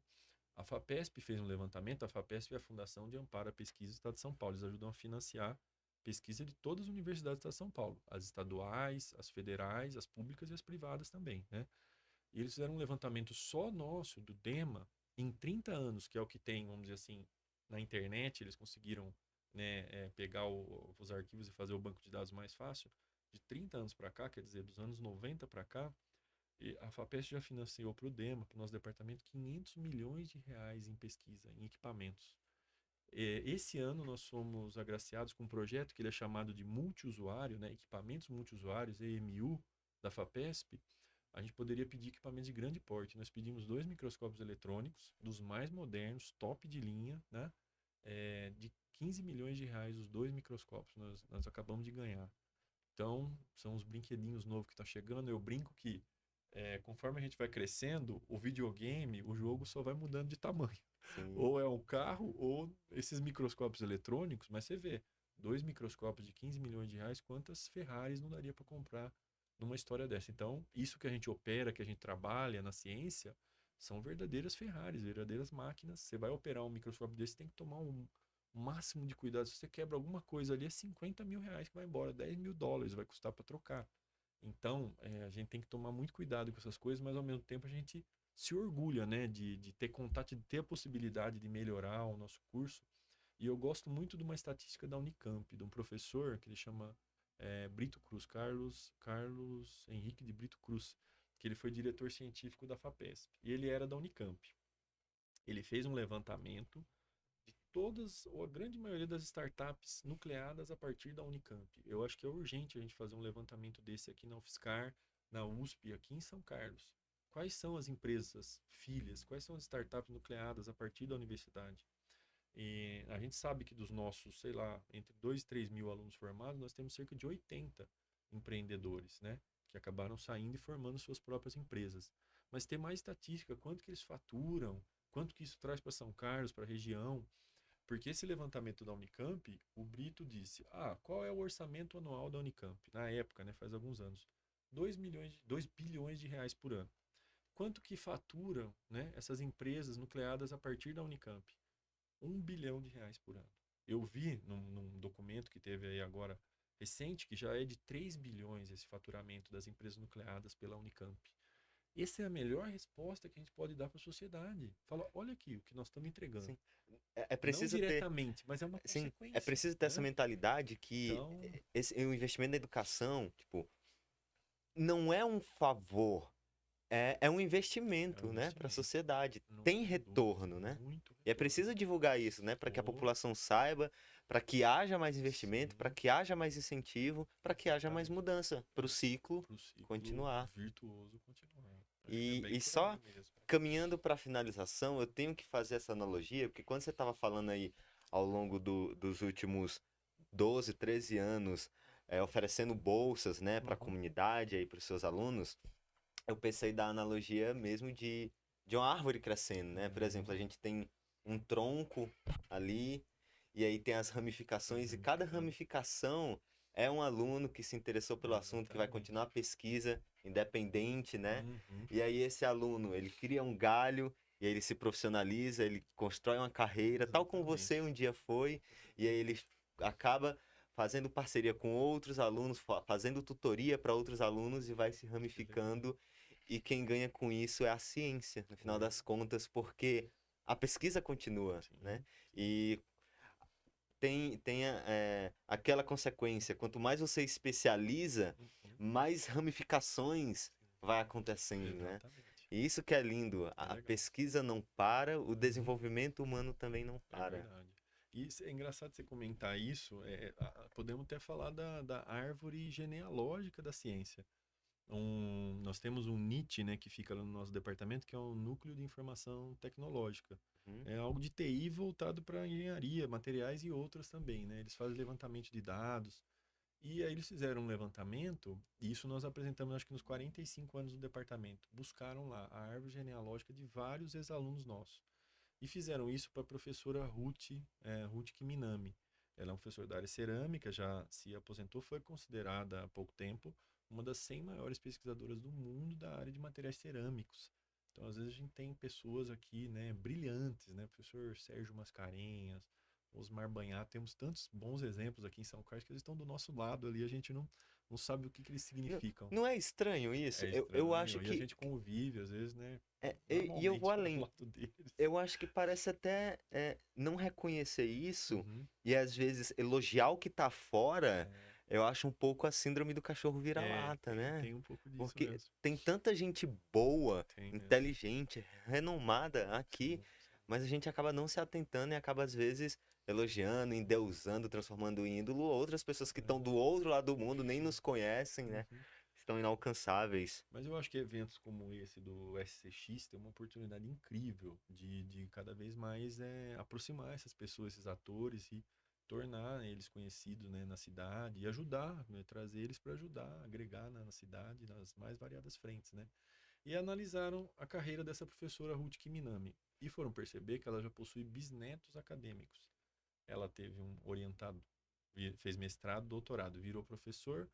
A FAPESP fez um levantamento. A FAPESP é a Fundação de Amparo à Pesquisa do Estado de São Paulo. Eles ajudam a financiar pesquisa de todas as universidades do Estado de São Paulo, as estaduais, as federais, as públicas e as privadas também, né? E eles fizeram um levantamento só nosso, do DEMA, em 30 anos, que é o que tem, vamos dizer assim, na internet, eles conseguiram, né, pegar os arquivos e fazer o banco de dados mais fácil. De 30 anos para cá, quer dizer, dos anos 90 para cá, e a FAPESP já financiou para o DEMA, para o nosso departamento, R$ 500 milhões em pesquisa, em equipamentos. Esse ano nós fomos agraciados com um projeto que ele é chamado de multiusuário, né? Equipamentos multiusuários, EMU, da FAPESP. A gente poderia pedir equipamentos de grande porte. Nós pedimos 2 microscópios eletrônicos, dos mais modernos, top de linha, né? De 15 milhões de reais os 2 microscópios. Nós acabamos de ganhar. Então, são os brinquedinhos novos que estão chegando. Eu brinco que, conforme a gente vai crescendo, o videogame, o jogo só vai mudando de tamanho. Sim. Ou é um carro, ou esses microscópios eletrônicos. Mas você vê, 2 microscópios de 15 milhões de reais, quantas Ferraris não daria para comprar numa história dessa? Então, isso que a gente opera, que a gente trabalha na ciência, são verdadeiras Ferraris, verdadeiras máquinas. Você vai operar um microscópio desse, tem que tomar o máximo de cuidado. Se você quebra alguma coisa ali, é 50 mil reais que vai embora, 10 mil dólares vai custar para trocar. Então, a gente tem que tomar muito cuidado com essas coisas, mas ao mesmo tempo a gente se orgulha, né, de ter contato, de ter a possibilidade de melhorar o nosso curso. E eu gosto muito de uma estatística da Unicamp, de um professor que ele chama Brito Cruz, Carlos Henrique de Brito Cruz, que ele foi diretor científico da FAPESP. E ele era da Unicamp. Ele fez um levantamento de todas, ou a grande maioria das startups nucleadas a partir da Unicamp. Eu acho que é urgente a gente fazer um levantamento desse aqui na UFSCar, na USP, aqui em São Carlos. Quais são as empresas filhas, quais são as startups nucleadas a partir da universidade? E a gente sabe que dos nossos, sei lá, entre 2 e 3 mil alunos formados, nós temos cerca de 80 empreendedores, né? Que acabaram saindo e formando suas próprias empresas. Mas tem mais estatística, quanto que eles faturam, quanto que isso traz para São Carlos, para a região. Porque esse levantamento da Unicamp, o Brito disse: qual é o orçamento anual da Unicamp? Na época, né, faz alguns anos. 2 bilhões de reais por ano. Quanto que faturam, né, essas empresas nucleadas a partir da Unicamp? 1 bilhão de reais por ano. Eu vi num documento que teve aí agora recente que já é de 3 bilhões esse faturamento das empresas nucleadas pela Unicamp. Essa é a melhor resposta que a gente pode dar para a sociedade. Fala, olha aqui o que nós estamos entregando. Sim. É Não preciso ter, diretamente, mas é uma sim, é consequência, preciso ter essa né? mentalidade que Então, o investimento na educação, tipo, não é um favor, é um é um investimento, né, para a investimento. sociedade. Não Tem tem dúvida. retorno, né? Muito E é retorno. preciso divulgar isso, né, para que a Oh, população saiba, para que haja mais investimento, para sim, que haja mais incentivo, para que haja mais exatamente. mudança, para o ciclo Para o ciclo continuar. virtuoso continuar. É E, bem e por só aí mesmo. caminhando para a finalização, eu tenho que fazer essa analogia, porque quando você estava falando aí ao longo dos últimos 12, 13 anos, oferecendo bolsas, né, para a Uhum. comunidade aí, para os seus alunos, eu pensei da analogia mesmo de uma árvore crescendo, né? Por exemplo, a Uhum. gente tem um tronco ali, e aí tem as As ramificações, e cada ramificações. ramificação é um aluno que se interessou pelo assunto, que vai continuar a Exatamente. pesquisa independente, né? Uhum. E aí esse aluno, ele cria um galho, e aí ele se profissionaliza, ele constrói uma carreira, tal como você Exatamente. um dia foi, e aí ele acaba fazendo parceria com outros alunos, fazendo tutoria para outros alunos e vai se Que legal. ramificando. E quem ganha com isso é a ciência, no final Oi. das contas, porque a pesquisa continua, né? Sim. E tem aquela consequência, quanto mais você especializa, Uhum. mais ramificações Sim. vai acontecendo, né? Exatamente. E isso que é lindo, É a legal. pesquisa não para, o Uhum. desenvolvimento humano também não É para. verdade. E é engraçado você comentar isso. Podemos até falar da árvore genealógica da ciência. Nós temos um NIT, né, que fica lá no nosso departamento, que é o Núcleo de Informação Tecnológica. Uhum. É algo de TI voltado para engenharia, materiais e outras também, né? Eles fazem levantamento de dados. E aí eles fizeram um levantamento, e isso nós apresentamos acho que nos 45 anos do departamento. Buscaram lá a árvore genealógica de vários ex-alunos nossos. E fizeram isso para a professora Ruth Kiminami. Ela é uma professora da área cerâmica, já se aposentou, foi considerada há pouco tempo uma das 100 maiores pesquisadoras do mundo da área de materiais cerâmicos. Então, às vezes a gente tem pessoas aqui, né, brilhantes, né, professor Sérgio Mascarenhas, Osmar Banhato, temos tantos bons exemplos aqui em São Carlos que eles estão do nosso lado ali, a gente não sabe o que eles Não, significam. não é estranho isso? É Eu acho estranho, e a que. gente convive, às vezes, né, E eu vou normalmente ao além. lado deles. Eu acho que parece até não reconhecer isso Uhum. e às vezes elogiar o que tá fora, É, eu acho um pouco a síndrome do cachorro vira-lata, né? tem um pouco disso Porque mesmo. tem tanta gente boa, Tem mesmo. inteligente, renomada aqui, Sim, sim. mas a gente acaba não se atentando e acaba às vezes elogiando, endeusando, transformando em ídolo outras pessoas que estão do outro lado do mundo, nem nos conhecem, né? Uhum. Estão inalcançáveis. Mas eu acho que eventos como esse do SCX tem uma oportunidade incrível de cada vez mais aproximar essas pessoas, esses atores e tornar eles conhecidos, né, na cidade e ajudar, né, trazer eles para ajudar, agregar na cidade, nas mais variadas frentes, né? E analisaram a carreira dessa professora Ruth Kiminami e foram perceber que ela já possui bisnetos acadêmicos. Ela teve um orientado, fez mestrado, doutorado, virou professor,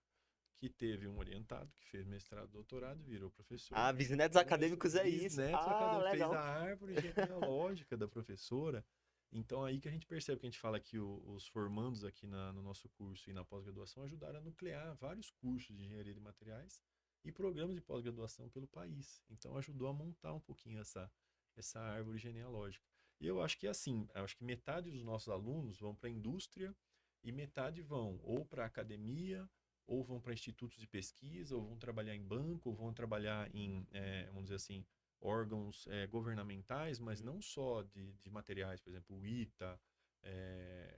que teve um orientado que fez mestrado, doutorado, virou professor. Ah, bisnetos Então, esse acadêmicos é isso. bisnetos Ah, acadêmicos fez legal. a árvore genealógica da professora. Então, aí que a gente percebe que a gente fala que os formandos aqui no nosso curso e na pós-graduação ajudaram a nuclear vários cursos de engenharia de materiais e programas de pós-graduação pelo país. Então, ajudou a montar um pouquinho essa árvore genealógica. E eu acho que assim, eu acho que metade dos nossos alunos vão para a indústria e metade vão ou para a academia ou vão para institutos de pesquisa, ou vão trabalhar em banco, ou vão trabalhar em, vamos dizer assim, órgãos governamentais, mas não só de materiais, por exemplo, o ITA,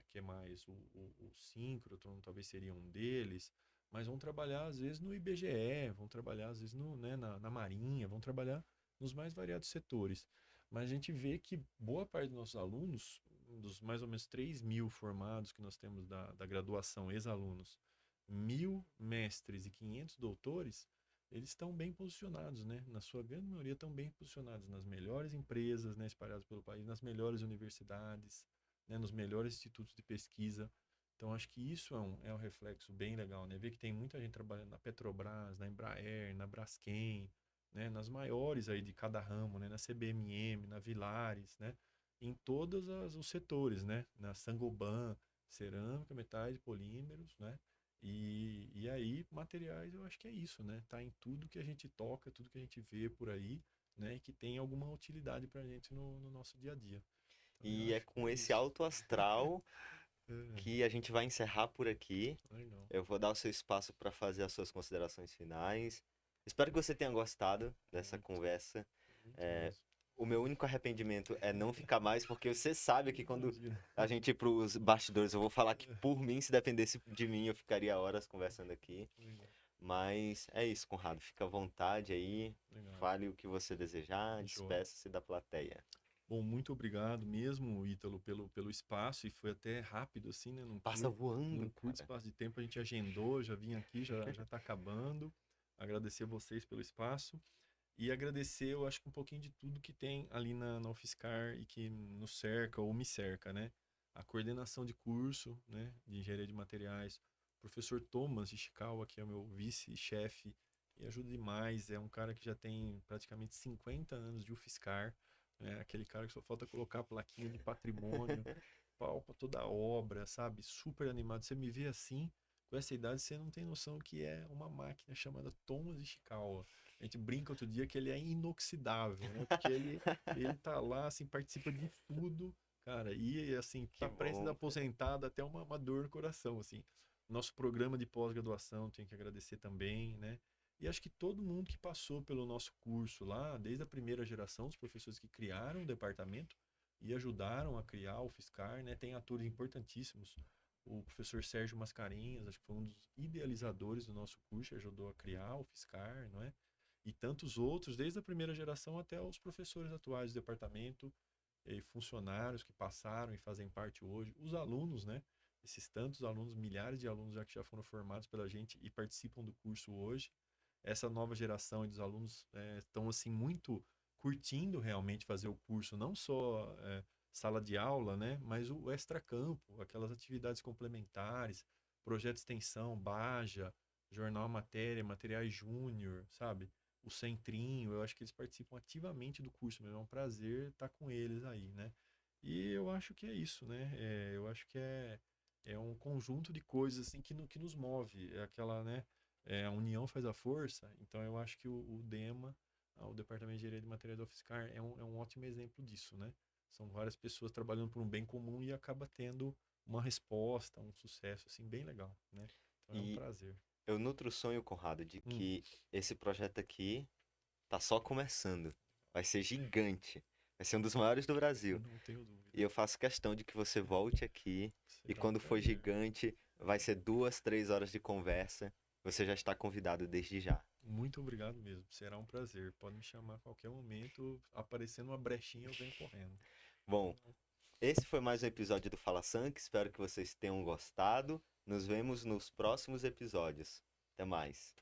que é mais o síncrotron, talvez seria um deles, mas vão trabalhar às vezes no IBGE, vão trabalhar às vezes na Marinha, vão trabalhar nos mais variados setores. Mas a gente vê que boa parte dos nossos alunos, dos mais ou menos 3.000 formados que nós temos da graduação, ex-alunos, 1.000 mestres e 500 doutores, eles estão bem posicionados, né? Na sua grande maioria estão bem posicionados nas melhores empresas, né, espalhadas pelo país, nas melhores universidades, né, nos melhores institutos de pesquisa. Então, acho que isso é um reflexo bem legal, né? Ver que tem muita gente trabalhando na Petrobras, na Embraer, na Braskem, né? Nas maiores aí de cada ramo, né? Na CBMM, na Vilares, né? Em todos os setores, né? Na Sangoban, cerâmica, metais e polímeros, né? E aí, materiais, eu acho que é isso, né? Tá em tudo que a gente toca, tudo que a gente vê por aí, né? E que tem alguma utilidade pra gente no nosso dia a dia. Então, eu E é acho que com é esse isso. alto astral É, que a gente vai encerrar por aqui. legal. Eu vou dar o seu espaço para fazer as suas considerações finais. Espero que você tenha gostado dessa Muito, conversa. muito É, mesmo. o meu único arrependimento é não ficar mais, porque você sabe que quando Imagina. a gente ir para os bastidores, eu vou falar que por mim, se dependesse de mim, eu ficaria horas conversando aqui. Legal, Mas é isso, Conrado. Fica à vontade aí. legal. Fale o que você desejar. Show. Despeça-se da plateia. Bom, muito obrigado mesmo, Ítalo, pelo espaço, e foi até rápido, assim, né? Passa Num voando, curto cara. espaço de tempo a gente agendou, já vim aqui, já tá acabando. Agradecer vocês pelo espaço e agradecer, eu acho que um pouquinho de tudo que tem ali na UFSCar e que nos cerca ou me cerca, né? A coordenação de curso, né, de engenharia de materiais, o professor Thomas Ishikawa, que é o meu vice-chefe, e ajuda demais, é um cara que já tem praticamente 50 anos de UFSCar, né? Aquele cara que só falta colocar a plaquinha de patrimônio, pau pra toda a obra, sabe? Super animado. Você me vê assim, com essa idade, você não tem noção que é uma máquina chamada Thomas Ishikawa. A gente brinca outro dia que ele é inoxidável, né? Porque ele tá lá, assim, participa de tudo, cara, e assim, Que tá prestes a bom, cara. aposentar, dá até uma dor no coração, assim. Nosso programa de pós-graduação, tenho que agradecer também, né? E acho que todo mundo que passou pelo nosso curso lá, desde a primeira geração, os professores que criaram o departamento e ajudaram a criar o Fiscar, né? Tem atores importantíssimos. O professor Sérgio Mascarenhas, acho que foi um dos idealizadores do nosso curso, ajudou a criar o Fiscar, não é? E tantos outros, desde a primeira geração até os professores atuais do departamento e funcionários que passaram e fazem parte hoje, os alunos, né? Esses tantos alunos, milhares de alunos já que já foram formados pela gente e participam do curso hoje. Essa nova geração dos alunos estão assim muito curtindo realmente fazer o curso, não só sala de aula, né? Mas o extracampo, aquelas atividades complementares, projeto de extensão, Baja, jornal matéria, materiais júnior, sabe? O Centrinho, eu acho que eles participam ativamente do curso mesmo. É um prazer estar com eles aí, né? E eu acho que é isso, né? Eu acho que é um conjunto de coisas assim que nos move. É aquela, né? A união faz a força. Então eu acho que o DEMA, o Departamento de Engenharia de Materiais da UFSCar, é um ótimo exemplo disso, né? São várias pessoas trabalhando por um bem comum e acaba tendo uma resposta, um sucesso assim bem legal, né? Então é um E prazer. eu nutro o sonho, Conrado, de Hum, que esse projeto aqui tá só começando. Vai ser gigante. Vai ser um dos maiores do Brasil. Não tenho dúvida. E eu faço questão de que você volte aqui. E Será um quando for prazer. gigante, vai ser 2, 3 horas de conversa. Você já está convidado desde já. Muito obrigado mesmo. Será um prazer. Pode me chamar a qualquer momento. Aparecendo uma brechinha, eu venho correndo. Bom, esse foi mais um episódio do Fala Sank. Espero que vocês tenham gostado. Nos vemos nos próximos episódios. Até mais.